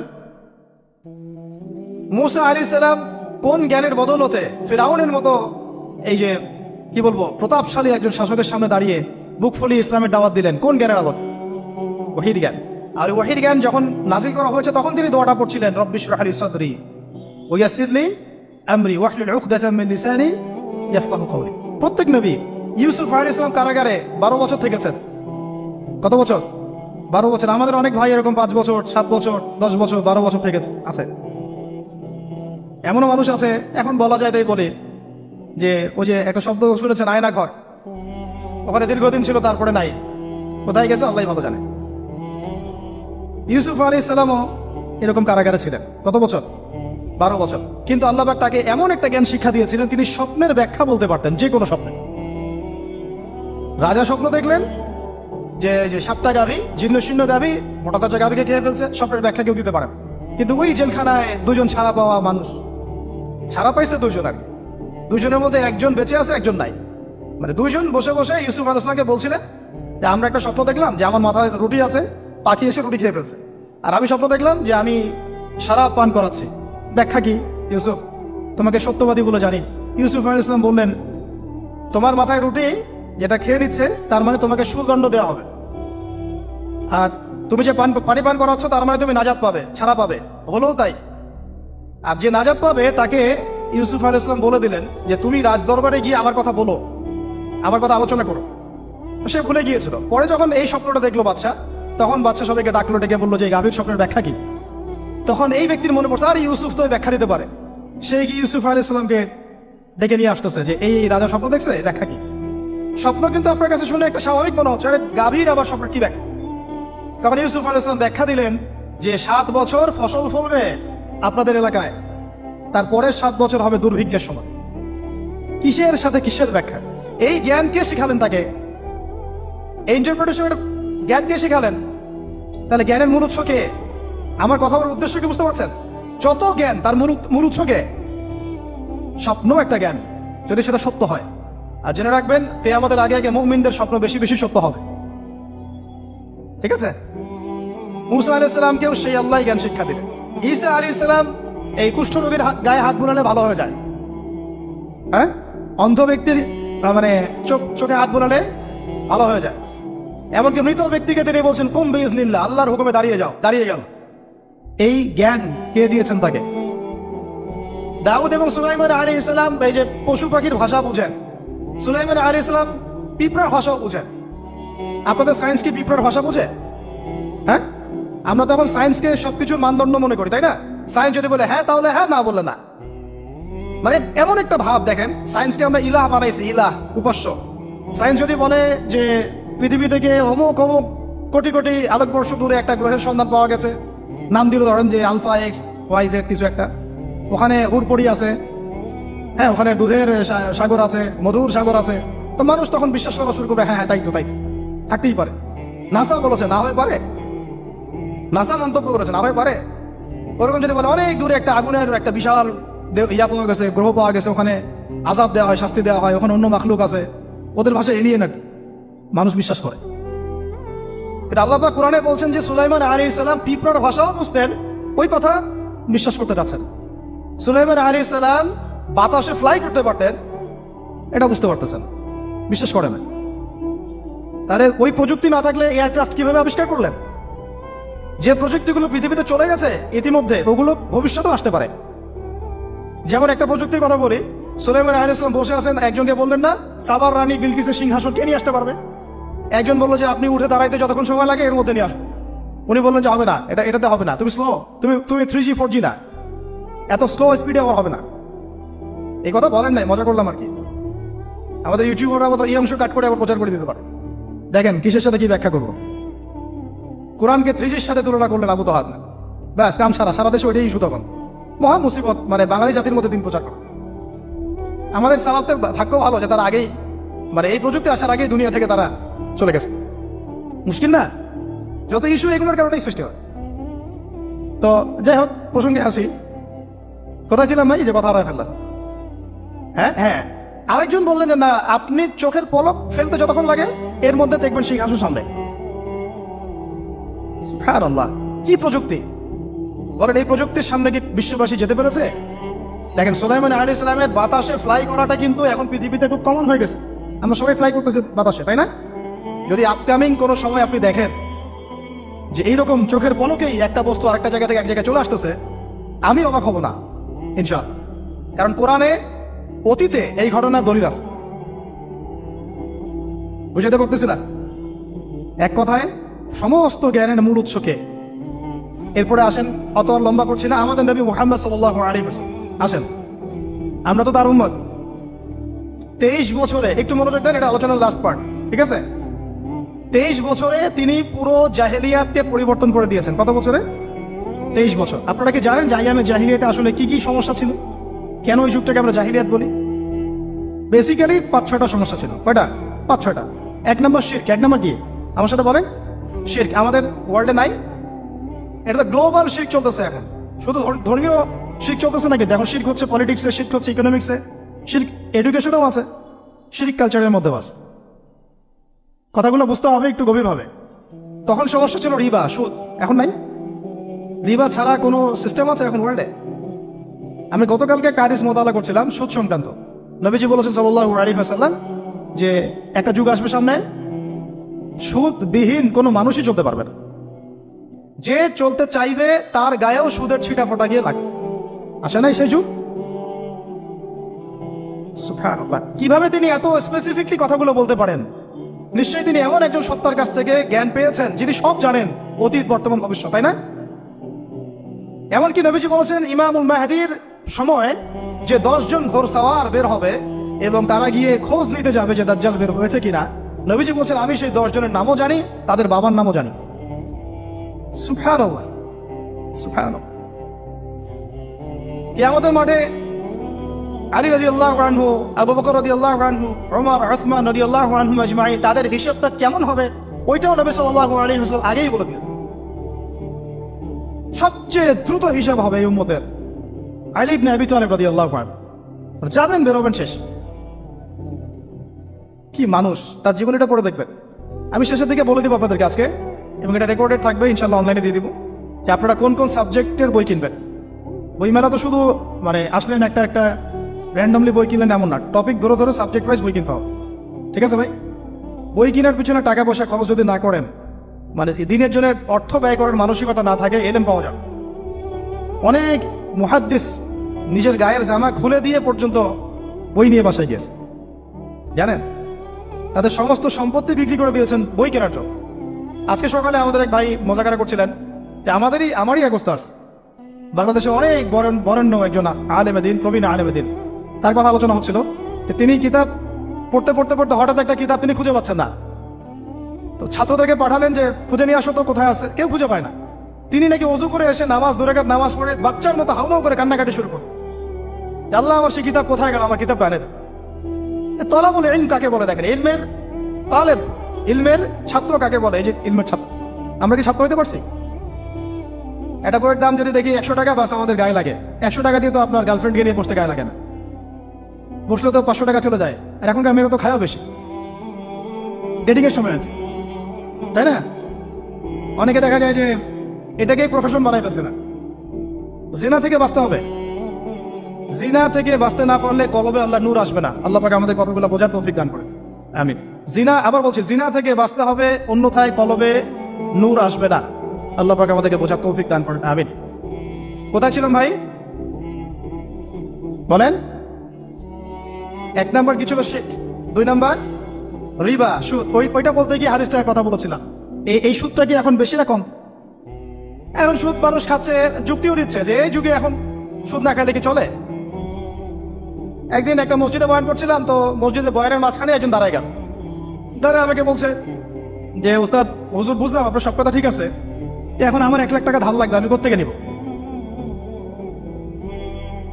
মূসা আলাইহিস সালাম কোন জ্ঞানের বদৌলতে ফিরআউনের মতো এই যে কি বলবো প্রতাপশালী একজন শাসকের সামনে দাঁড়িয়ে বুক ফুলিয়ে ইসলামের দাওয়াত দিলেন? কোন জ্ঞানের আলোকে? ওহীর জ্ঞান। আর ওহীর জ্ঞান যখন নাজিল করা হয়েছে তখন তিনি দোয়াটা পড়ছিলেন, রব্বি ইশরাহ লি সাদরি ওয়াসিরলি আমরি ওয়াহলুল উকদাতাম মিন লিসানি ইয়াফকাহু কওলি। প্রত্যেক নবী, ইউসুফ আলাইহিস সালাম কারাগারে 12 বছর থেকেছেন। কত বছর? 12 বছর। আমাদের অনেক ভাই এরকম 5 বছর, 7 বছর, 10 বছর, 12 বছর থেকেছে আছে। এমনও মানুষ আছে, এখন বলা যায় তাই বলে, যে ওই যে একটা শব্দ শুনেছেন আয়না ঘর, ওখানে দীর্ঘদিন ছিল, তারপরে নাই, কোথায় গেছে আল্লাহই ভালো জানে। ইউসুফ আলাইহিস সালামও এরকম কারাগারে ছিলেন। কত বছর? 12 বছর। কিন্তু আল্লাহ পাক তাকে এমন একটা জ্ঞান শিক্ষা দিয়েছিলেন, তিনি স্বপ্নের ব্যাখ্যা বলতে পারতেন, যে কোনো স্বপ্নে। রাজা স্বপ্ন দেখলেন যে 7টা গাভী, জীর্ণ শীর্ণ গাভী, মোটা তাজা গাভীকে খেয়ে ফেলছে, স্বপ্নের ব্যাখ্যা কেউ দিতে পারেন। কিন্তু ওই জেলখানায় 2 জন ছাড়া পাওয়া মানুষ, ছাড়া পাইছে 2 জন, আর 2 জনের মধ্যে একজন বেঁচে আছে, একজন নাই। মানে 2 জন বসে বসে ইউসুফ আলাইহিস সালামকে বলছিলেন যে আমরা একটা স্বপ্ন দেখলাম যে আমার মাথায় রুটি আছে, পাখি এসে রুটি খেয়ে ফেলছে। আর আমি স্বপ্ন দেখলাম যে আমি শরাব পান করাচ্ছি, ব্যাখ্যা কি ইউসুফ? তোমাকে সত্যবাদী বলে জানি। ইউসুফ আলাইহিস সালাম বললেন, তোমার মাথায় রুটি যেটা খেয়ে নিচ্ছে, তার মানে তোমাকে সুদণ্ড দেওয়া হবে। আর তুমি যে পানি পান করাচ্ছ, তার মানে তুমি নাজাত পাবে, ছাড়া পাবে। হলো তাই। আর যে নাজাত পাবে তাকে ইউসুফ আলাইহিস সালাম বলে দিলেন যে তুমি রাজদরবারে গিয়ে আমার কথা বলো, আমার কথা আলোচনা করো। সে ভুলে গিয়েছিল। পরে যখন এই স্বপ্নটা দেখলো বাদশা, তখন বাদশা সবাইকে ডাকলো, ডেকে বললো যে গাভীর স্বপ্নের ব্যাখ্যা কি। তখন এই ব্যক্তির মনে পড়ছে, আর ইউসুফ তো ব্যাখ্যা দিতে পারে। সে কি ইউসুফ আলাইহিস সালামকে ডেকে নিয়ে আসতেছে যে এই রাজা স্বপ্ন দেখছে, ব্যাখ্যা কি। স্বপ্ন কিন্তু আপনার কাছে শুনে একটা স্বাভাবিক মনে হচ্ছে, আরে গাভীর আবার স্বপ্নের কি ব্যাখ্যা। তখন ইউসুফ আলাইহিস সালাম ব্যাখ্যা দিলেন যে 7 বছর ফসল ফলবে আপনাদের এলাকায়, তারপরে 7 বছর হবে দুর্ভিক্ষের সময়। কিসের সাথে কিসের ব্যাখ্যা? এই জ্ঞান কে শিখালেন তাকে? এই ইন্টারপ্রিটেশনের জ্ঞান কে শিখালেন? তাহলে জ্ঞানের মূল উৎস কে? আমার কথা বলার উদ্দেশ্য কি বুঝতে পারছেন? যত জ্ঞান তার মূল উৎস কে? স্বপ্ন একটা জ্ঞান, যদি সেটা সত্য হয়। আর জেনে রাখবেন, কিয়ামতের আগে আগে মুমিনদের স্বপ্ন বেশি বেশি সত্য হবে। ঠিক আছে? মুসা আলাইহিস সালামকেও সেই আল্লাহ জ্ঞান শিক্ষা দিলেন। ঈসা আলাইহিস সালাম এই কুষ্ঠরোগীর গায়ে হাত বুলালে ভালো হয়ে যায়। হ্যাঁ, অন্ধ ব্যক্তির মানে চোখে হাত বুলালে ভালো হয়ে যায়। এমনকি মৃত ব্যক্তিকে তিনি বলছেন কুম বিইজনিল্লাহ, আল্লাহর হুকুমে দাঁড়িয়ে যাও, দাঁড়িয়ে গেল। এই জ্ঞান কে দিয়েছেন তাকে? দাউদ এবং সুলাইমান আলাইহিস সালাম এই যে পশু পাখির ভাষা বুঝেন, সুলাইমান আলাইহিস সালাম পিঁপড়ার ভাষাও বুঝেন। আপনাদের সায়েন্স কি পিঁপড়ার ভাষা বুঝে? হ্যাঁ, আমরা তখন সায়েন্সকে সবকিছুর মানদণ্ড মনে করি, তাই না? সায়েন্স যদি বলে হ্যাঁ, তাহলে হ্যাঁ, না বললে না। মানে এমন একটা ভাব দেখেন, সায়েন্সকে আমরা ইলাহ বানাইছি, ইলাহ, উপাস্য। সায়েন্স যদি বলে যে পৃথিবী থেকে অমুক অমুক কোটি কোটি আলোকবর্ষ দূরে একটা গ্রহের সন্ধান পাওয়া গেছে, নাম দিল ধরেন যে আলফা এক্স ওয়াই জেড কিছু একটা, ওখানে হুড়পড়ি আছে, হ্যাঁ, ওখানে দুধের সাগর আছে, মধুর সাগর আছে, তো মানুষ তখন বিশ্বাস করা শুরু করবে, হ্যাঁ হ্যাঁ তাই তো, তাই থাকতেই পারে। নাসা বলেছে না হয়ে পারে, নাসা মন্তব্য করেছে না হয়ে পারে। ওরকম যদি বলে অনেক দূরে একটা আগুনের একটা বিশাল ইয়া পাওয়া গেছে, গ্রহ পাওয়া গেছে, ওখানে আযাব দেওয়া হয়, শাস্তি দেওয়া হয়, ওখানে অন্য মাখলুক আছে, ওদের ভাষায় এলিয়েন, মানুষ বিশ্বাস করে। এটা আল্লাহ পাক কোরআনে বলছেন যে সুলাইমান আলাইহিস সালাম পিঁপড়ার ভাষাও বুঝতেন, ওই কথা বিশ্বাস করতে যাচ্ছেন। সুলাইমান আলাইহিস সালাম বাতাসে ফ্লাই করতে পারতেন, এটা বুঝতে পারতেছেন, বিশ্বাস করেন না। তাহলে ওই প্রযুক্তি না থাকলে এয়ারক্রাফট কিভাবে আবিষ্কার করলেন? যে প্রযুক্তিগুলো পৃথিবীতে চলে গেছে ইতিমধ্যে, ওগুলো ভবিষ্যতেও আসতে পারে। যেমন একটা প্রযুক্তির কথা বলি, সুলাইমান আলাইহিস সালাম বসে আছেন, একজনকে বললেন না সাবার রানী বিলকিসের সিংহাসন কে নিয়ে আসতে পারবে? একজন বললো যে আপনি উঠে দাঁড়াইতে যতক্ষণ সময় লাগে এর মধ্যে নিয়ে আসুন। উনি বললেন যে হবে না, এটাতে হবে না, তুমি স্লো, তুমি 3G 4G না, এত স্লো স্পিডে আমার হবে না। এই কথা বলেন নাই, মজা করলাম আর কি। আমাদের ইউটিউবাররা মতো এই অংশ কাট করে আবার প্রচার করে দিতে পারে। দেখেন কিসের সাথে কি ব্যাখ্যা করবো। কোরআনকে 3Gর সাথে তুলনা করলেন আবু তহাদ না, ব্যাস কাম সারা দেশে ওইটাই ইস্যু। তখন মহা মুসিবত, মানে বাঙালি জাতির মধ্যে দিন প্রচার করে। আমাদের সালাতের ভাগ্য ভালো যে তারা আগেই, মানে এই প্রযুক্তি আসার আগেই দুনিয়া থেকে তারা চলে গেছে। মুশকিল না? যত ইস্যু এগুলোর কারণেই সৃষ্টি হয়। তো যাই হোক, প্রসঙ্গে আসি, কোথায় ছিলাম ভাই, যে কথা হারায় ফেললাম। হ্যাঁ হ্যাঁ, আরেকজন বললেন যে না, আপনি চোখের পলক ফেলতে যতক্ষণ লাগে এর মধ্যে দেখবেন সিংহাসন সামনে। সুবহানাল্লাহ, কি প্রযুক্তি বলেন! এই প্রযুক্তির সামনে কি বিশ্ববাসী যেতে পেরেছে? দেখেন সুলাইমান আলাইহিস সালামের বাতাসে ফ্লাই করাটা কিন্তু এখন পৃথিবীতে খুব কমন হয়ে গেছে। আমরা সবাই ফ্লাই করতেছি বাতাসে, তাই না? যদি আপকামিং কোনো সময় আপনি দেখেন যে এইরকম চোখের পলকেই একটা বস্তু আরেকটা জায়গা থেকে এক জায়গায় চলে আসতেছে, আমি অবাক হব না। ইনশাআল্লাহ। কারণ কোরআনে অতীতে এই ঘটনার দলিল আছে। বুঝাতে পারতেছি না? এক কথায় সমস্ত জ্ঞানের মূল উৎসকে। এরপরে আসেন, অত আর লম্বা করছি না, আমাদের নবী মুহাম্মদ সাল্লাল্লাহু আলাইহি ওয়াসাল্লাম আসেন। আমরা তো তার উম্মত। 23 বছরে, একটু মনোযোগ দেন, এটা আলোচনার লাস্ট পার্ট, ঠিক আছে? 23 বছরে তিনি পুরো জাহেলিয়াতকে পরিবর্তন করে দিয়েছেন। কত বছরে? 23 বছর। আপনারা কি জানেন যে আইয়ামে জাহিলিয়াতে আসলে কি কি সমস্যা ছিল? কেন ওই যুগটাকে আমরা জাহিলিয়াত বলি? বেসিক্যালি 5-6টা সমস্যা ছিল। কয়টা? 5-6টা। 1 নম্বর শিরক। 1 নম্বর কি? আমার সাথে বলেন। শিরক আমাদের ওয়ার্ল্ডে নাই, এটা তো গ্লোবাল শিরক চলতেছে এখন। শুধু ধর্মীয় শিরক চলতেছে নাকি? দেখো, শিরক হচ্ছে পলিটিক্সে, শিরক হচ্ছে ইকোনমিক্সে, শিরক এডুকেশনেও আছে, শিরক কালচারের মধ্যেও আছে। কথাগুলো বুঝতে হবে একটু গভীরভাবে। তখন সমস্যা ছিল রিবা, সুদ। এখন নাই। রিবা ছাড়া কোনো সিস্টেম আছে এখন ওয়ার্ল্ডে? আমি গতকালকে একটা হাদিস মোতালা করছিলাম সুদ সংক্রান্ত। নবীজি বলেছেন সাল্লাল্লাহু আলাইহি ওয়াসাল্লাম যে একটা যুগ আসবে সামনে, সুদবিহীন কোনো মানুষই চলতে পারবে না। যে চলতে চাইবে তার গায়েও সুদের ছিটা ফোটা গিয়ে লাগবে। আসে নাই সেই যুগ? সুবহানাল্লাহ। কিভাবে তিনি এত স্পেসিফিকলি কথাগুলো বলতে পারেন? নিশ্চয়ই তিনি এমন একজন সত্তার কাছ থেকে জ্ঞান পেয়েছেন যিনি সব জানেন, অতীত, বর্তমান, ভবিষ্যৎ, তাই না? এমনকি নবীজি বলেছেন ইমামুল মাহদির সময় যে 10 জন ঘোড়সাওয়ার বের হবে এবং তারা গিয়ে খোঁজ নিতে যাবে যে দাজ্জাল বের হয়েছে কিনা, নবীজি বলছেন আমি সেই 10 জনের নামও জানি, তাদের বাবার নামও জানি। সুবহানাল্লাহ, সুবহানাল্লাহ। কিয়ামতের মাঠে আলী রাদিয়াল্লাহু আনহু, আবু বকর রাদিয়াল্লাহু আনহু, ওমর, উসমান রাদিয়াল্লাহু আনহুম আজমাইন, তাদের হিসাবটা কেমন হবে ওইটাও নবী সাল্লাল্লাহু আলাইহি ওয়াসাল্লাম আগেই বলে দিয়েছেন। সবচেয়ে দ্রুত হিসাব হবে এই উম্মতের আলী ইবনে আবি তালিব রাদিয়াল্লাহু আনহু। যাবেন, বেরোবেন, শেষ। কি মানুষ, তার জীবনীটা পড়ে দেখবেন। আমি শেষের দিকে বলে দিব আপনাদেরকে আজকে, এবং এটা রেকর্ডেড থাকবে, ইনশাআল্লাহ অনলাইনে দিয়ে দিব, যে আপনারা কোন কোন সাবজেক্টের বই কিনবেন। বইমেলা তো শুধু মানে আসলেন একটা একটা র্যান্ডমলি বই কিনলেন এমন না, টপিক ধরে ধরে সাবজেক্ট ওয়াইজ বই কিনতে হবে, ঠিক আছে ভাই? বই কেনার পিছনে টাকা পয়সা খরচ যদি না করেন, মানে দিনের জন্য অর্থ ব্যয় করার মানসিকতা না থাকে, এলেম পাওয়া যাবে। অনেক মুহাদ্দিস নিজের গায়ের জামা খুলে দিয়ে পর্যন্ত বই নিয়ে বাসায় গিয়েছে, জানেন? তাদের সমস্ত সম্পত্তি বিক্রি করে দিয়েছেন বই কেনার জন্য। আজকে সকালে আমাদের এক ভাই মজাকারা করছিলেন যে আমারই এক ওস্তাদ, বাংলাদেশে অনেক বরেণ্য একজন আলেমে দ্বীন, প্রবীণ আলেমে দ্বীন, তার কথা আলোচনা হচ্ছিল যে তিনি কিতাব পড়তে পড়তে পড়তে হঠাৎ একটা কিতাব তিনি খুঁজে পাচ্ছেন না। তো ছাত্রদেরকে পাঠালেন যে খুঁজে নিয়ে আসো তো, কোথায় আছে, কেউ খুঁজে পায় না। তিনি নাকি ওযু করে এসে নামাজ, 2 রাকাত নামাজ পড়ে বাচ্চার মতো হাউমাউ করে কান্নাকাটি শুরু করে, আল্লাহ আমার সেই কিতাব কোথায় গেল, আমার কিতাব আনে দেন। তলাবুল ইলম কাকে বলে দেখেন? ইলমের তালেব, ইলমের ছাত্র কাকে বলে? এই যে ইলমের ছাত্র। আমরা কি ছাত্র হইতে পারছি? একটা বইয়ের দাম যদি দেখি 100 টাকা, বাস আমাদের গায়ে লাগে। 100 টাকা দিয়ে তো আপনার গার্লফ্রেন্ডকে নিয়ে বসতে গায়ে লাগে না, বসলে তো 500 টাকা চলে যায়। আর এখনকার মেয়েরা তো খায়ও বেশি ডেটিং এর সময়, তাই না? অনেকে দেখা যায় যে এটাকেই প্রফেশন বানাই ফেলছে না। জিনা থেকে বাঁচতে হবে। জিনা থেকে বাঁচতে না পারলে কলবে আল্লাহ নূর আসবে না। আল্লাহ পাক আমাদের কথাগুলো বোঝার তৌফিক দান করে, আমিন। জিনা, আবার বলছি, জিনা থেকে বাঁচতে হবে, অন্যথায় কলবে নূর আসবে না। আল্লাহ পাক আমাদেরকে বোঝার তৌফিক দান করেন, আমিন। কোথায় ছিলাম ভাই? বলেন। 1 নাম্বার কি ছিল? শিরক। 2 নাম্বার রিবা, সুদ। ওইটা বলতে গিয়ে হাদিসটার কথা বলেছিলাম। এই সুদটা কি এখন বেশি না কম? এখন সুদ মানুষ খাচ্ছে, যুক্তিও দিচ্ছে যে এই যুগে এখন সুদ না খাইলে কি চলে? একদিন একটা মসজিদে বয়ান করছিলাম, তো মসজিদে বয়ানের মাঝখানে একজন দাঁড়ায় গেল। দাঁড়ায় আমাকে বলছে যে উস্তাদ, হুজুর বুঝলাম আপনার সব কথা ঠিক আছে, এখন আমার 1 লাখ টাকা ধার লাগবে, আমি কোত্থেকে নিব?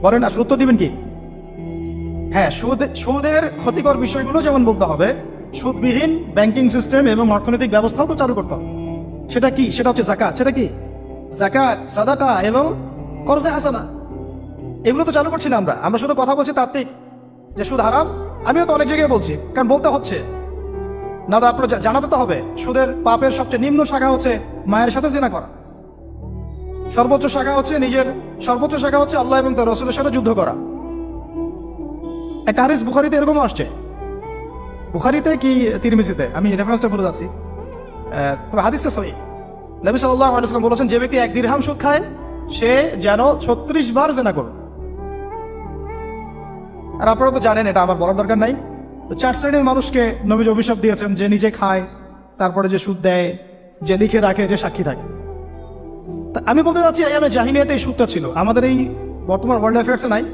বলেন, আসলে উত্তর দিবেন কি? হ্যাঁ, সুদের ক্ষতিকর বিষয়গুলো যেমন বলতে হবে, সুদবিহীন ব্যাংকিং সিস্টেম এবং অর্থনৈতিক ব্যবস্থাও তো চালু করতে হবে। সেটা কি? সেটা হচ্ছে যাকাত। সেটা কি? যাকাত, সাদাকা এবং করজে হাসানা। এগুলো তো চালু করছি না আমরা শুধু কথা বলছি তাত্ত্বিক যে সুদ হারাম। আমিও তো অনেক জায়গায় বলছি, কারণ বলতে হচ্ছে না, আপনার জানাতে তো হবে। সুদের পাপের সবচেয়ে নিম্ন শাখা হচ্ছে মায়ের সাথে জিনা করা, সর্বোচ্চ শাখা হচ্ছে আল্লাহ এবং তার রাসূলের সাথে যুদ্ধ করা। একটা হাদিস বুখারীতে এরকম আসছে, বুখারীতে কি তিরমিজিতে, আমি রেফারেন্সটা ভুলে যাচ্ছি, তবে হাদিসটা সহিহ। নবী সাল্লাল্লাহু আলাইহি ওয়াসাল্লাম বলেছেন, যে ব্যক্তি 1 দিরহাম সুদ খায় সে যেন 36 বার জিনা করবে। আর আপনারা তো জানেন, এটা আমার বলার দরকার নাই। তো 4 শ্রেণীর মানুষকে নবীজি অভিশাপ দিয়েছেন, যে নিজে খায়, তারপরে যে সুদ দেয়, যে লিখে রাখে, যে সাক্ষী থাকে। তা আমি বলতে চাচ্ছি, আইয়ামে জাহিলিয়াতে এই সুদটা ছিল, আমাদের এই বর্তমান ওয়ার্ল্ড অ্যাফেয়ার্সে নাই।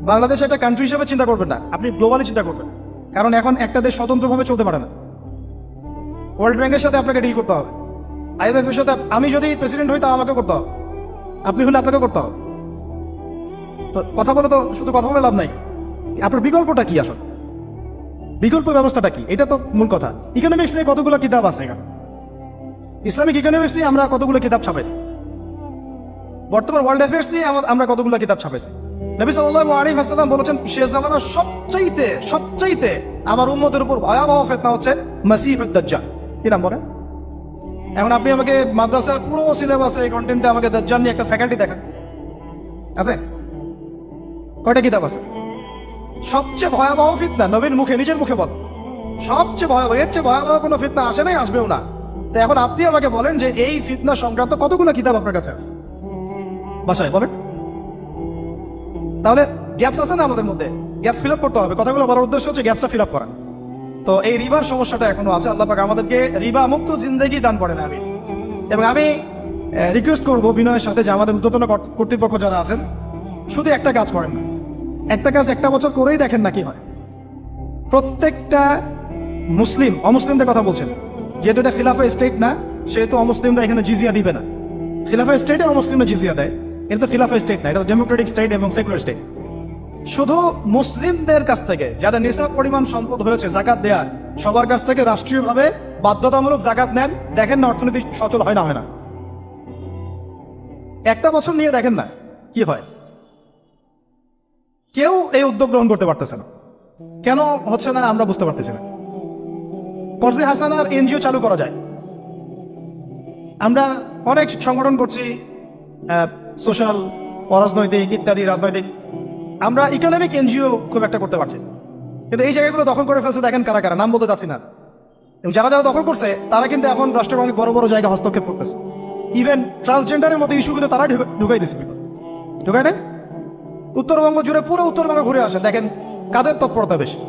বাংলাদেশ একটা কান্ট্রি হিসেবে চিন্তা করবেন না, আপনি গ্লোবালি চিন্তা করবেন, কারণ এখন একটা দেশ স্বতন্ত্রভাবে চলতে পারে না। ওয়ার্ল্ড ব্যাংকের সাথে আপনাকে ডিল করতে হবে, IMF এর সাথে। আমি যদি প্রেসিডেন্ট হই, তা আমাকে করতে হবে, আপনি হলে আপনাকে করতে হবে। তো কথা বলে তো শুধু কথা বলে লাভ নাই, আপনার বিকল্পটা কি আসলে, বিকল্প ব্যবস্থাটা কি, এটা তো মূল কথা। ইকোনমিক্স নিয়ে কতগুলো কিতাব আছে এখানে, ইসলামিক ইকোনমিক্স নিয়ে আমরা কতগুলো কিতাব ছাপাইছি, বর্তমান ওয়ার্ল্ড অ্যাফেয়ার্স নিয়ে আমরা কতগুলো কিতাব ছাপাইছি। নবী সাল্লাল্লাহু আলাইহি ওয়াসাল্লাম বলেছেন, শেষ জামানার সবচাইতে আমার উম্মতের উপর ভয়াবহ ফিতনা হচ্ছে মাসিহুদ দাজ্জাল। কি নাম বলেন? এখন আপনি আমাকে মাদ্রাসার পুরো সিলেবাসে এই কন্টেন্টে আমাকে দাজ্জাল নিয়ে একটা ফ্যাকাল্টি দেখান, আছে? কয়টা কিতাব আছে? সবচেয়ে ভয়াবহ ফিতনা নবীর মুখে, নিজের মুখে বল, সবচেয়ে ভয়াবহ, এর চেয়ে ভয়াবহ কোনো ফিতনা আসে নাই, আসবেও না। তো এখন আপনি আমাকে বলেন যে এই ফিতনা সংক্রান্ত কতগুলো কিতাব আপনার কাছে আছে বাসায়, বলেন। তাহলে গ্যাপস আছে না আমাদের মধ্যে, গ্যাপ ফিল আপ করতে হবে। কথাগুলো বলার উদ্দেশ্য হচ্ছে গ্যাপসটা ফিল আপ করা। তো এই রিবার সমস্যাটা এখনো আছে। আল্লাহ পাক আমাদেরকে রিবা মুক্ত জিন্দেগি দান করেন আমি। এবং আমি রিকোয়েস্ট করবো বিনয়ের সাথে, যে আমাদের ঊর্ধ্বতন কর্তৃপক্ষ যারা আছেন, শুধু একটা কাজ করেন না, একটা কাজ একটা বছর করেই দেখেন না কি হয়। প্রত্যেকটা মুসলিম, অমুসলিমদের কথা বলছেন, যেহেতু এটা খিলাফা স্টেট না, সেহেতু অমুসলিমরা এখানে জিজিয়া দিবে না। খিলাফা স্টেটে অমুসলিমরা জিজিয়া দেয়, এটা তো খিলাফা স্টেট না, এটা ডেমোক্রেটিক স্টেট এবং সেকুলার স্টেট। শুধু মুসলিমদের কাছ থেকে, যাদের নিসাব পরিমাণ সম্পদ হয়েছে জাকাত দেয়া, সবার কাছ থেকে রাষ্ট্রীয়ভাবে বাধ্যতামূলক জাকাত নেন, দেখেন না অর্থনীতি সচল হয় না হয় না। একটা বছর নিয়ে দেখেন না কি হয়। কেউ এই উদ্যোগ গ্রহণ করতে পারতেছে না, কেন হচ্ছে না আমরা বুঝতে পারতেছি না। কর্জে হাসানার এনজিও চালু করা যায়, আমরা অনেক সংগঠন করছি, সোশ্যাল, অরাজনৈতিক ইত্যাদি রাজনৈতিক, আমরা ইকোনমিক এনজিও খুব একটা করতে পারছি। কিন্তু এই জায়গাগুলো দখল করে ফেলছে, দেখেন কারা কারা, নাম বলতে চাচ্ছি না। এবং যারা যারা দখল করছে তারা কিন্তু এখন রাষ্ট্রের অনেক বড় বড় জায়গা হস্তক্ষেপ করতেছে। ইভেন ট্রান্সজেন্ডারের মতো ইস্যু কিন্তু তারা ঢুকাই দিচ্ছে, ঢুকায় না? উত্তরবঙ্গ জুড়ে, পুরো উত্তরবঙ্গ ঘুরে আসেন, দেখেন কাদের তৎপরতা বেশি।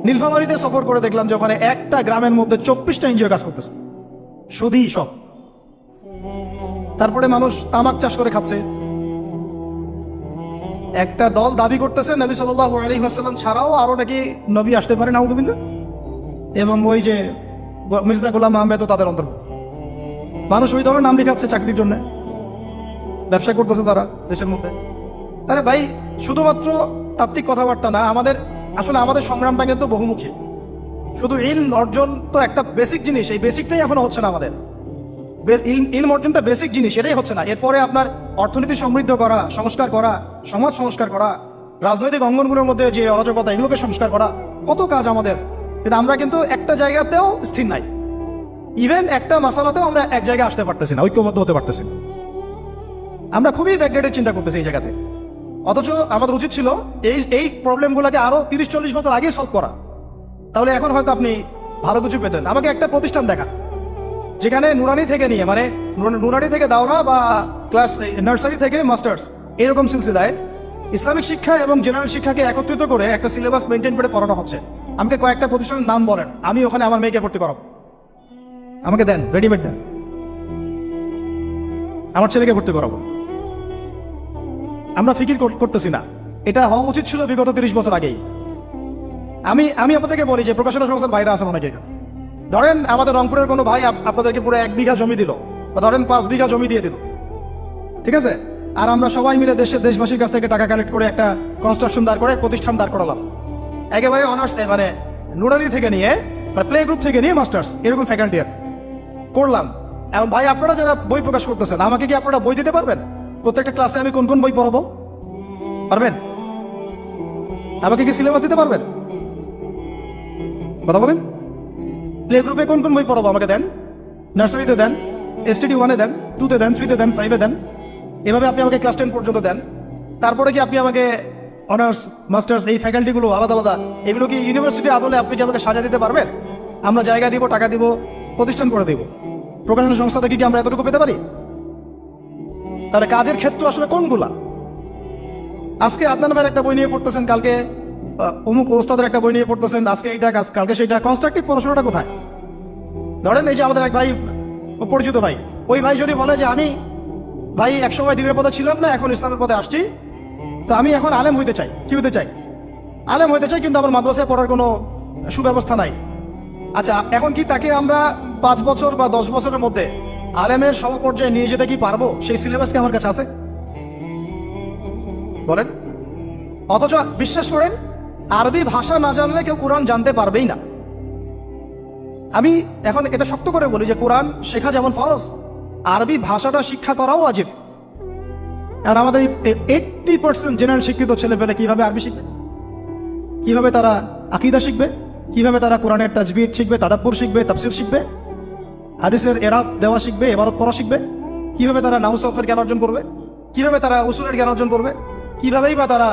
নীলফামারীতে সফর করে দেখলাম যে ওখানে একটা গ্রামের মধ্যে 24টা এনজিও কাজ করতেছে, শুধুই সব। তারপরে মানুষ তামাক চাষ করে খাচ্ছে। একটা দল দাবি করতেছে নবী সাল্লাল্লাহু আলাইহি ওয়াসাল্লাম ছাড়াও আরো নাকি নবী আসতে পারে, নাউযুবিল্লাহ। এবং ওই যে মির্জা গোলাম আহমেদও তাদের অন্তর্ভুক্ত। মানুষ ওই ধরনের নাম লিখাচ্ছে চাকরির জন্য, ব্যবসা করতেছে তারা দেশের মধ্যে। তাহলে ভাই, শুধুমাত্র তাত্ত্বিক কথাবার্তা না, আসলে আমাদের সংগ্রামটা কিন্তু বহুমুখী। শুধু ইলম অর্জন তো একটা বেসিক জিনিস, এই বেসিকটাই এখনো হচ্ছে না আমাদের। ইলম অর্জনটা বেসিক জিনিস, এটাই হচ্ছে না। এরপরে আপনার অর্থনীতি সমৃদ্ধ করা, সংস্কার করা, সমাজ সংস্কার করা, রাজনৈতিক অঙ্গনগুলোর মধ্যে যে অরাজকতা, এগুলোকে সংস্কার করা, কত কাজ আমাদের। কিন্তু আমরা কিন্তু একটা জায়গাতেও স্থির নাই। ইভেন একটা মাসালাতেও আমরা এক জায়গায় আসতে পারতেছি না, ঐক্যবদ্ধ হতে পারতেছি না। আমরা খুবই ব্যাকডেটেড চিন্তা করতেছি এই জায়গাতে। অথচ আমাদের উচিত ছিল এই প্রবলেমগুলোকে আরো 30-40 বছর আগে সলভ করা। তাহলে এখন হয়তো আপনি ভালো কিছু পেতেন। আমাকে একটা প্রতিষ্ঠান দেখান যেখানে নুরানি থেকে নিয়ে, মানে নুরানি থেকে দাওরা বা ক্লাস নার্সারি থেকে মাস্টার্স, এরকম সিলসিলায় ইসলামিক শিক্ষা এবং জেনারেল শিক্ষাকে একত্রিত করে একটা সিলেবাস মেনটেন করে পড়ানো হচ্ছে। আমাকে কয়েকটা প্রতিষ্ঠানের নাম বলেন, আমি ওখানে আমার মেয়েকে ভর্তি করাবো। আমাকে দেন, রেডিমেড দেন, আমার ছেলেকে ভর্তি করাবো। আমরা ফিকির করতেছি না। এটা হওয়া উচিত ছিল বিগত 30 বছর আগেই। আমি আপনাদেরকে বলি যে প্রকাশনা সংস্থার বাইরে আছেন অনেকে। ধরেন আমাদের রংপুরের কোনো ভাই আপনাদেরকে পুরো 1 বিঘা জমি দিল, বা ধরেন 5 বিঘা জমি দিয়ে দিল, ঠিক আছে? আর আমরা সবাই মিলে দেশবাসীর কাছ থেকে টাকা কালেক্ট করে একটা কনস্ট্রাকশন দাঁড় করে প্রতিষ্ঠান দাঁড় করালাম, একেবারে অনার্স, মানে নুরানি থেকে নিয়ে, প্লে গ্রুপ থেকে নিয়ে মাস্টার্স, এরকম ফ্যাকাল্টি করলাম। এখন ভাই, আপনারা যারা বই প্রকাশ করতেছেন, আমাকে কি আপনারা বই দিতে পারবেন? প্রত্যেকটা ক্লাসে আমি কোন কোন বই পড়াবো পারবেন? আমাকে কি সিলেবাস দিতে পারবেন? কথা বলেন। প্লে গ্রুপে কোন কোন বই পড়াবো আমাকে দেন, নার্সারিতে দেন, STD 1-এ দেন, 2-তে দেন, 3-তে দেন, 5-এ দেন, এভাবে আপনি আমাকে ক্লাস 10 পর্যন্ত দেন। তারপরে কি আপনি আমাকে অনার্স, মাস্টার্স, এই ফ্যাকাল্টিগুলো আলাদা আলাদা, এগুলো কি ইউনিভার্সিটি আদলে আপনি কি আমাকে সাজা দিতে পারবেন? আমরা জায়গা দিব, টাকা দিব, প্রতিষ্ঠান করে দিব। প্রকাশনা সংস্থা থেকে কি আমরা এতটুকু পেতে পারি? তাহলে কাজের ক্ষেত্র আসলে কোনগুলা? আজকে আদনান ভাইয়ের একটা বই নিয়ে পড়তেছেন, কালকে অমুক ওস্তাদের একটা বই নিয়ে পড়তেছেন, আজকে এইটা কালকে সেইটা। কনস্ট্রাকটিভ পড়াশোনাটা কোথায়? ধরেন এই যে আমাদের এক ভাই, পরিচিত ভাই, ওই ভাই যদি বলে যে আমি ভাই একসময় দিনের পথে ছিলাম না, এখন ইসলামের পথে আসছি, তো আমি এখন আলেম হইতে চাই। কি হইতে চাই? আলেম হইতে চাই, কিন্তু আমার মাদ্রাসায় পড়ার কোনো সুব্যবস্থা নাই। আচ্ছা, এখন কি তাকে আমরা 5 বছর বা 10 বছরের মধ্যে আলেমের সমপর্যায়ে নিয়ে যেতে কি পারবো? সেই সিলেবাস কি আমার কাছে আছে? বলেন। অথচ বিশ্বাস করেন, আরবি ভাষা না জানলে কেউ কোরআন জানতে পারবেই না। আমি এখন এটা শক্ত করে বলি যে কোরআন শেখা যেমন ফরজ, আরবি ভাষাটা শিক্ষা করাও ওয়াজিব। আর আমাদের 80% জেনারেল শিক্ষিত ছেলেপেলে কিভাবে আরবি শিখবে? কিভাবে তারা আকীদা শিখবে? কিভাবে তারা কোরআনের তাজবিদ শিখবে, তাদাব্বুর শিখবে, তাফসীর শিখবে, হাদিসের এরাব দেওয়া শিখবে, ইবারত পড়া শিখবে? কিভাবে তারা নাহু সরফের জ্ঞান অর্জন করবে? কিভাবে তারা উসুলের জ্ঞান অর্জন করবে? কিভাবেই বা তারা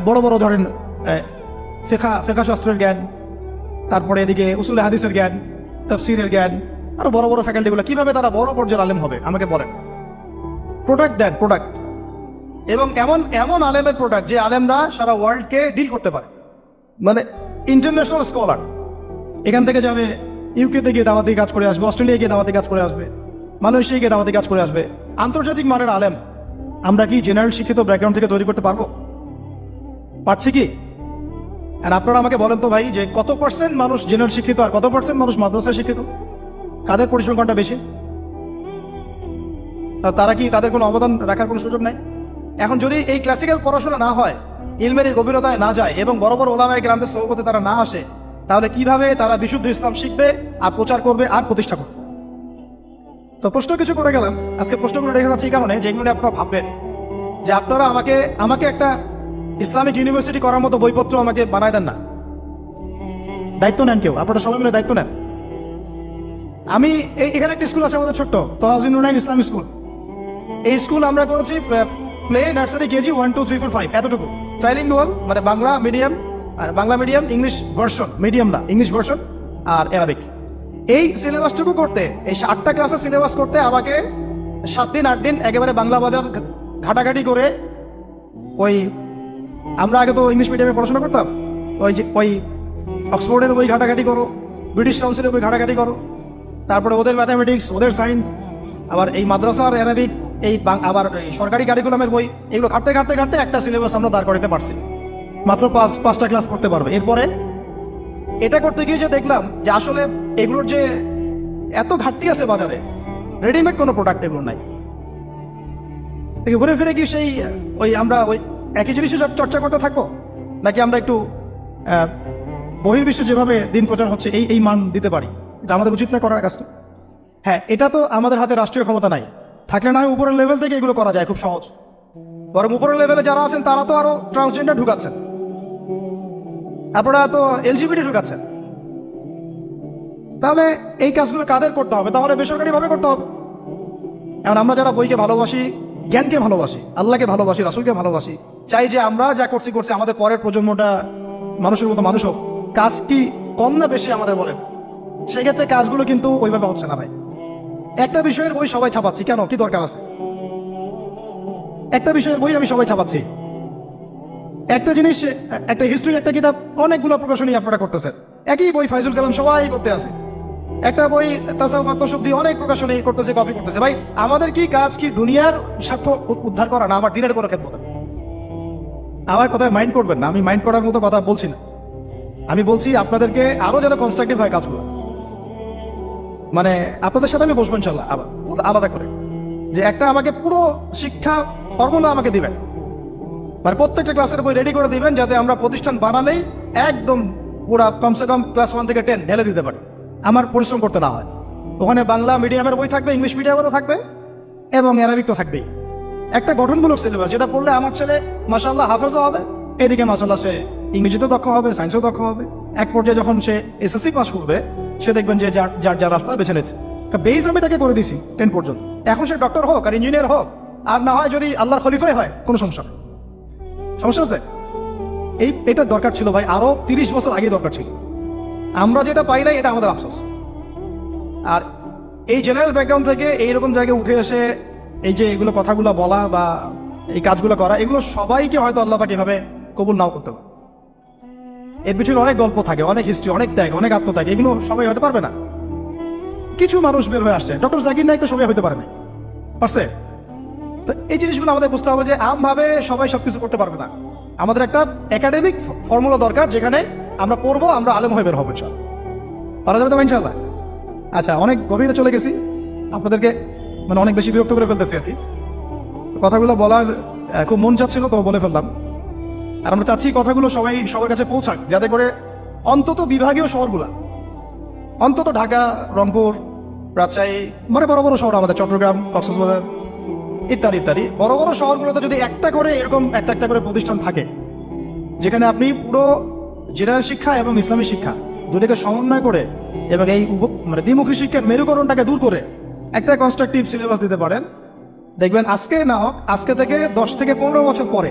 বড় বড় ধরেন ফিকহ শাস্ত্রের জ্ঞান, তারপরে এদিকে উসুলে হাদিসের জ্ঞান, তাফসীরের জ্ঞান, আর বড় বড় ফ্যাকাল্টিগুলো, কিভাবে তারা বড় পর্যায়ের আলেম হবে? আমাকে বলেন। প্রোডাক্ট দেন, প্রোডাক্ট। এবং এমন এমন আলেমের প্রোডাক্ট যে আলেমরা সারা ওয়ার্ল্ডকে ডিল করতে পারে, মানে ইন্টারন্যাশনাল স্কলার। এখান থেকে যাবে ইউকেতে গিয়ে দাওয়াতি কাজ করে আসবে, অস্ট্রেলিয়া গিয়ে দাওয়াতি কাজ করে আসবে, মালয়েশিয়া গিয়ে দাওয়াতি কাজ করে আসবে। আন্তর্জাতিক মানের আলেম আমরা কি জেনারেল শিক্ষিত ব্যাকগ্রাউন্ড থেকে তৈরি করতে পারবো? পারছি কি? আর আপনারা আমাকে বলেন তো ভাই, যে কত পার্সেন্ট মানুষ জেনারেল শিক্ষিত আর কত পার্সেন্ট মানুষ মাদ্রাসায় শিক্ষিত? কাদের পরিসংখ্যানটা বেশি? তারা কি, তাদের কোনো অবদান রাখার কোনো সুযোগ নাই? এখন যদি এই ক্লাসিক্যাল পড়াশোনা না হয়, ইলমের এই গভীরতায় না যায়, এবং বড় বড় ওলামায়ে কেরামদের সোহবতে তারা না আসে, তাহলে কিভাবে তারা বিশুদ্ধ ইসলাম শিখবে আর প্রচার করবে আর প্রতিষ্ঠা করবে? তো প্রশ্ন কিছু করে গেলাম। আজকে প্রশ্নগুলো রেখে যাচ্ছে এই কারণে, যেগুলো আপনারা ভাববেন যে আপনারা আমাকে একটা ইসলামিক ইউনিভার্সিটি করার মতো বইপত্র আমাকে বানায় দেন না। দায়িত্ব নেন কেউ, আপনারা সবাই মিলে দায়িত্ব নেন। আমি এখানে একটা স্কুল আছে আমাদের ছোট্ট, তহাজিন নুরাইন ইসলামী স্কুল। এই স্কুল আমরা করেছি প্লে, নার্সারি, কেজি 1 2 3 4 5 এতটুকু। ট্রাইলিঙ্গুয়াল, মানে বাংলা মিডিয়াম, আর Bangla medium, English version, medium না ইংলিশ ভার্সন, আর অ্যারাবিক। এই সিলেবাসটুকু করতে, এই 8টা ক্লাসের সিলেবাস করতে আমাকে 7 দিন 8 দিন একেবারে বাংলা বাজার ঘাটাঘাটি করে, ওই আমরা আগে তো ইংলিশ মিডিয়ামে পড়াশোনা করতাম, ওই অক্সফোর্ডের বই ঘাটাঘাটি করো, ব্রিটিশ কাউন্সিলের বই ঘাটাঘাটি করো, তারপরে ওদের ম্যাথামেটিক্স, ওদের সায়েন্স, আবার এই মাদ্রাসার অ্যারাবিক, আবার সরকারি কারিকুলামের বই, এগুলো ঘাটতে ঘাটতে ঘাটতে একটা সিলেবাস আমরা দাঁড় করাতে পারছি। মাত্র 5টা ক্লাস করতে পারবে। এরপরে এটা করতে গিয়ে যে দেখলাম যে আসলে এগুলোর যে এত ঘাটতি আছে বাজারে, রেডিমেড কোনো প্রোডাক্ট এগুলো নাই। ঘুরে ফিরে কি সেই আমরা ওই একই জিনিসই চর্চা করতে থাকবো, নাকি আমরা একটু বহির্বিশ্বে যেভাবে দিন প্রচার হচ্ছে এই মান দিতে পারি? এটা আমাদের উচিত না করার কাজটা? হ্যাঁ, এটা তো আমাদের হাতে রাষ্ট্রীয় ক্ষমতা নাই, থাকলে না হয় উপরের লেভেল থেকে এগুলো করা যায় খুব সহজ। বরং উপরের লেভেলে যারা আছেন তারা তো আরো ট্রান্সজেন্ডার ঢুকাচ্ছেন, আপনারা তো এলজিবিটি ঢুকাচ্ছেন। তাহলে এই কাজগুলো কাদের করতে হবে? তাহলে বেসরকারিভাবে করতে হবে। এখন আমরা যারা বইকে ভালোবাসি, জ্ঞানকে ভালোবাসি, আল্লাহকে ভালোবাসি, রাসূলকে ভালোবাসি, চাই যে আমরা যা করছি আমাদের পরের প্রজন্মটা মানুষের মতো মানুষ হোক। কাজ কি কম না বেশি আমাদের বলেন? সেই ক্ষেত্রে কাজগুলো কিন্তু ওইভাবে হচ্ছে না ভাই। একটা বিষয়ের বই সবাই ছাপাচ্ছি, কেন? কি দরকার আছে? একটা বিষয়ের বই আমি সবাই ছাপাচ্ছি। একটা জিনিস, একটা হিস্ট্রির একটা কিতাব অনেকগুলো প্রকাশনী আপনারা করতেছেন, একই বই ফাইজুল কালাম সবাই করতে আছে। একটা বই তাসাউফ আত্মশুদ্ধি অনেক প্রকাশনী করতেছে, কপি করতেছে। ভাই আমাদের কি কাজ কি দুনিয়ার স্বার্থ উদ্ধার করা, না আমার দিনের কোনো খেদমত? আমার কথায় মাইন্ড করবেন না, আমি মাইন্ড করার মতো কথা বলছি না। আমি বলছি আপনাদেরকে আরো যেন কনস্ট্রাকটিভ হয় কাজগুলো। মানে আপনাদের সাথে আমি বসবো ইনশাল্লাহ আবার আলাদা করে, যে একটা আমাকে পুরো শিক্ষা ফর্মুলা আমাকে দিবেন, মানে প্রত্যেকটা ক্লাসের বই রেডি করে দিবেন, যাতে আমরা প্রতিষ্ঠান বানালেই একদম পুরা কমসে কম ক্লাস 1 থেকে 10 ঢেলে দিতে পারি, আমার পরিশ্রম করতে না হয়। ওখানে বাংলা মিডিয়ামের বই থাকবে, ইংলিশ মিডিয়ামেরও থাকবে, এবং অ্যারাবিক তো থাকবেই। একটা গঠনমূলক সিলেবাস, যেটা পড়লে আমার ছেলে মাশাআল্লাহ হাফেজও হবে, এদিকে মাশাআল্লাহ সে ইংরেজিতেও দক্ষ হবে, সায়েন্সেও দক্ষ হবে। এক পর্যায়ে যখন সে এসএসসি পাস করবে, সে দেখবেন যে যার রাস্তা বেছে নিচ্ছে। বেস আমি তাকে করে দিছি 10 পর্যন্ত। এখন সে ডক্টর হোক আর ইঞ্জিনিয়ার হোক, আর না হয় যদি আল্লাহর খলিফাই হয়, কোনো সমস্যা নেই। সমস্যা আছে? এটা দরকার ছিল ভাই, আরো 30 বছর আগে দরকার ছিল। আমরা যেটা পাই নাই, এটা আমাদের আফসোস। আর এই জেনারেল ব্যাকগ্রাউন্ড থেকে এইরকম জায়গায় উঠে এসে এই যে এগুলো কথাগুলো বলা বা এই কাজগুলো করা, এগুলো সবাইকে হয়তো আল্লাহ পাক এভাবে কবুল নাও করতে পারে। এর পিছনে অনেক গল্প থাকে, অনেক হিস্ট্রি, অনেক ত্যাগ, অনেক আত্মত্যাগ, এগুলো সবাই হতে পারবে না। কিছু মানুষ বের হয়ে আসছে, ডক্টর জাকির নাইক তো সবাই হতে পারে না, পারছে? তো এই জিনিসগুলো আমাদের বুঝতে হবে যে আমভাবে সবাই সবকিছু করতে পারবে না। আমাদের একটা একাডেমিক ফর্মুলা দরকার, যেখানে আমরা পড়বো, আমরা আলেম হয়ে বের হবো, ইনশাআল্লাহ পারা যাবে তো ইনশাআল্লাহ। আচ্ছা, অনেক গভীরে চলে গেছি, আপনাদেরকে মানে অনেক বেশি বিরক্ত করে ফেলতেছি আর কি। কথাগুলো বলার খুব মন চাচ্ছিল, তো বলে ফেললাম। আর আমরা চাচ্ছি কথাগুলো সবাই সবার কাছে পৌঁছাক, যাতে করে অন্তত বিভাগীয় শহরগুলা, অন্তত ঢাকা, রংপুর, রাজশাহী, মানে বড় বড় শহর আমাদের চট্টগ্রাম, কক্সবাজার ইত্যাদি ইত্যাদি বড় বড় শহরগুলোতে যদি একটা করে এরকম একটা করে প্রতিষ্ঠান থাকে, যেখানে আপনি পুরো জেনারেল শিক্ষা এবং ইসলামী শিক্ষা দুটোকে সমন্বয় করে এবং এই মানে দ্বিমুখী শিক্ষার মেরুকরণটাকে দূর করে একটা কনস্ট্রাকটিভ সিলেবাস দিতে পারেন, দেখবেন আজকে না হোক, আজকে থেকে 10 থেকে 15 বছর পরে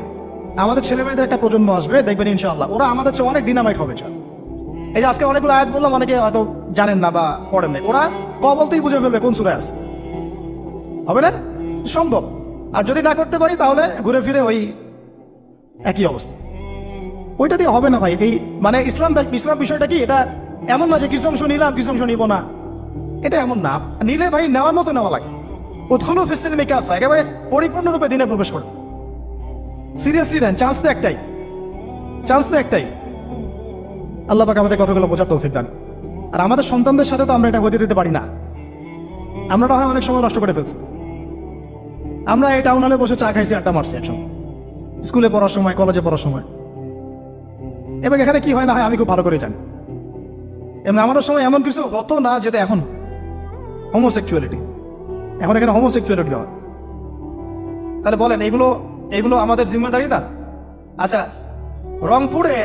আমাদের ছেলেমেয়েদের একটা প্রজন্ম আসবে, দেখবেন ইনশাআল্লাহ ওরা আমাদের চেয়ে অনেক ডিনামাইট হবে। এই যে আজকে অনেকগুলো আয়াত বললাম, অনেকে হয়তো জানেন না বা পড়েন নাই, ওরা বলতেই বুঝে ফেলবে কোন সূরায় আছে, হবে না? সম্ভব। আর যদি না করতে পারি তাহলে ঘুরে ফিরে ওই একই অবস্থা, ওইটা দিয়ে হবে না ভাই। এই মানে ইসলাম বিষয়টা কি, এটা এমন না যে কিছু অংশ নিলাম কিছু অংশ নিব না, এটা এমন না। নিলে ভাই নেওয়ার মতো নেওয়া লাগে। উদখুলু ফিস-সিলমি কাফা, একেবারে পরিপূর্ণরূপে দিনে প্রবেশ করো, সিরিয়াসলি নেন, চান্স তো একটাই, চান্স তো একটাই। আল্লাহ পাক আমাদের কথাগুলো বোঝার তৌফিক দান। আর আমাদের সন্তানদের সাথে তো আমরা এটা হতে দিতে পারি না। আমরা হয় অনেক সময় নষ্ট করে ফেলছি। আমরা এই টাউন হলে বসে চা খাইছি, আড্ডা মারছি একসময়, স্কুলে পড়ার সময়, কলেজে পড়ার সময়। এবং এখানে কি হয় না হয় আমি খুব ভালো করে জানি। এবং আমাদের সময় এমন কিছু হতো না যেটা এখন হোমোসেক্সুয়ালিটি, এখন এখানে হোমোসেক্সুয়ালিটি হয়। তাহলে বলেন এগুলো আমাদের জিম্মেদারি না? আচ্ছা, রংপুরে,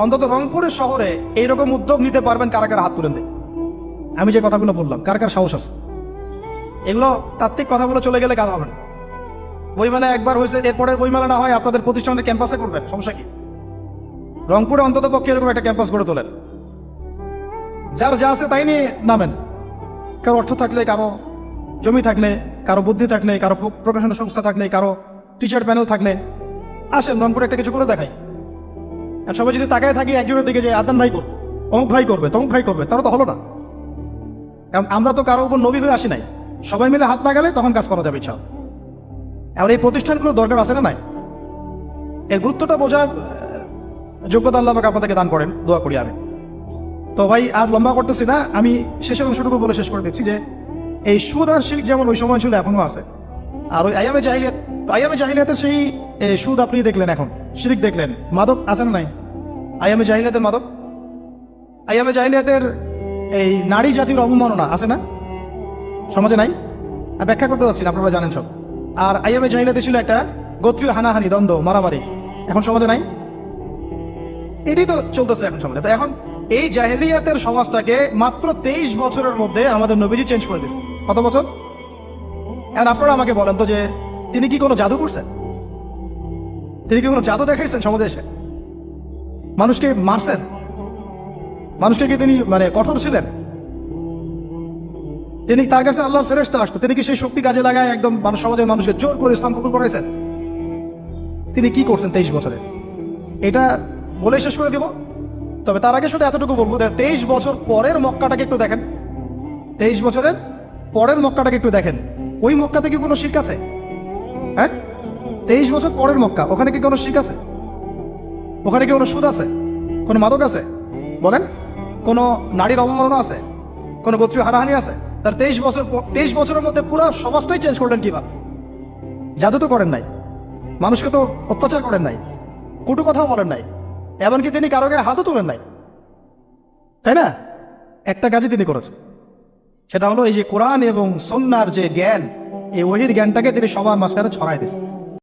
অন্তত রংপুরের শহরে এইরকম উদ্যোগ নিতে পারবেন কারা কারা? হাত তুলেন দেয়। আমি যে কথাগুলো বললাম, কার কার সাহস আছে? এগুলো তাত্ত্বিক কথাগুলো চলে গেলে কাজ হবে না। বইমেলা একবার হয়েছে, এরপরের বইমেলা না হয় আপনাদের প্রতিষ্ঠানের ক্যাম্পাসে করবেন, সমস্যা কি? রংপুরে অন্তত পক্ষে এরকম একটা ক্যাম্পাস গড়ে তোলেন, যার যা আছে তাই নিয়ে নামেন। কারো অর্থ থাকলে, কারো জমি থাকলে, কারো বুদ্ধি থাকলে, কারো প্রকাশনা সংস্থা থাকলে, কারো টিচার প্যানেল থাকলে, আসেন রংপুরে একটা কিছু করে দেখাই। আর সবাই যদি তাকায় থাকি একজনের দিকে, যে আদান ভাই করবে, অমুক ভাই করবে, তমুক ভাই করবে, তারা তো হলো না। কারণ আমরা তো কারো উপর নবী হয়ে আসি নাই। সবাই মিলে হাত লাগালে তখন কাজ করা যাবে ইচ্ছা। এবার এই প্রতিষ্ঠানগুলো দরকার আছে না নাই? এর গুরুত্বটা বোঝার যোগ্যতা আল্লাহ পাক আপনাদেরকে দান করেন, দোয়া করি আমি। তো ভাই আর লম্বা করতেছি না, আমি শেষের অংশটুকু বলে শেষ করে দিচ্ছি যে এই সুদ আর শিরক যেমন ওই সময় ছিল এখনো আছে। আর ওই আইয়ামে জাহিলিয়াতের সেই সুদ আপনি দেখলেন, এখন শিরক দেখলেন। মাদক আছে না নাই? আইয়ামে জাহিলিয়াতের মাদক, আইয়ামে জাহিলিয়াতের এই নারী জাতির অবমাননা আছে না সমাজে? নাই? ব্যাখ্যা করতে যাচ্ছি না, আপনারা জানেন সব। আর আইয়ামে জাহিলিয়াতে ছিল একটা গোত্রীয় হানাহানি, দ্বন্দ্ব, মারামারি, এখন সমাজে নাই? এটাই তো চলতেছে এখন সমাজে। তো এখন এই জাহেলিয়াতের সমাজটাকে মাত্র 23 বছরের মধ্যে আমাদের নবীজি চেঞ্জ করে দিচ্ছে। কত বছর? এখন আপনারা আমাকে বলেন তো যে তিনি কি কোনো জাদু করছেন? তিনি কি কোনো জাদু দেখাইছেন সমাজে এসে? মানুষকে মারছেন? মানুষকে কি তিনি মানে কঠোর ছিলেন? তিনি, তার কাছে আল্লাহর ফেরেশতা আসতো, তিনি কি সেই শক্তি কাজে লাগায় একদম সমাজের মানুষকে জোর করে ইসলাম কবুল করেছেন? তিনি কি করছেন 23 বছরে? এটা বলে শেষ করে দিব। তবে তার আগে শুধু এতটুকু বলবো, 23 বছর পরের মক্কাটাকে একটু দেখেন। 23 বছরের পরের মক্কাটাকে একটু দেখেন। ওই মক্কাতে কি কোনো শিরক আছে? হ্যাঁ, 23 বছর পরের মক্কা, ওখানে কি কোনো শিরক আছে? ওখানে কি কোনো সুদ আছে? কোনো মাদক আছে? বলেন, কোনো নারীর অবমাননা আছে? কোনো গোত্রীয় হানাহানি আছে? তার 23 বছরের মধ্যে পুরো সমাজটাই চেঞ্জ করলেন কিভাবে? জাদু তো করেন নাই, মানুষকে তো অত্যাচার করেন নাই, কটু কথাও বলেন নাই, এমনকি তিনি কারো গায়ে হাতও তোলেন নাই, তাই না? একটা কাজই তিনি করেছেন, সেটা হলো এই যে কোরআন এবং সুন্নাহর যে জ্ঞান, এই ওহির জ্ঞানটাকে তিনি সবার মাঝখানে ছড়াই দিয়েছেন।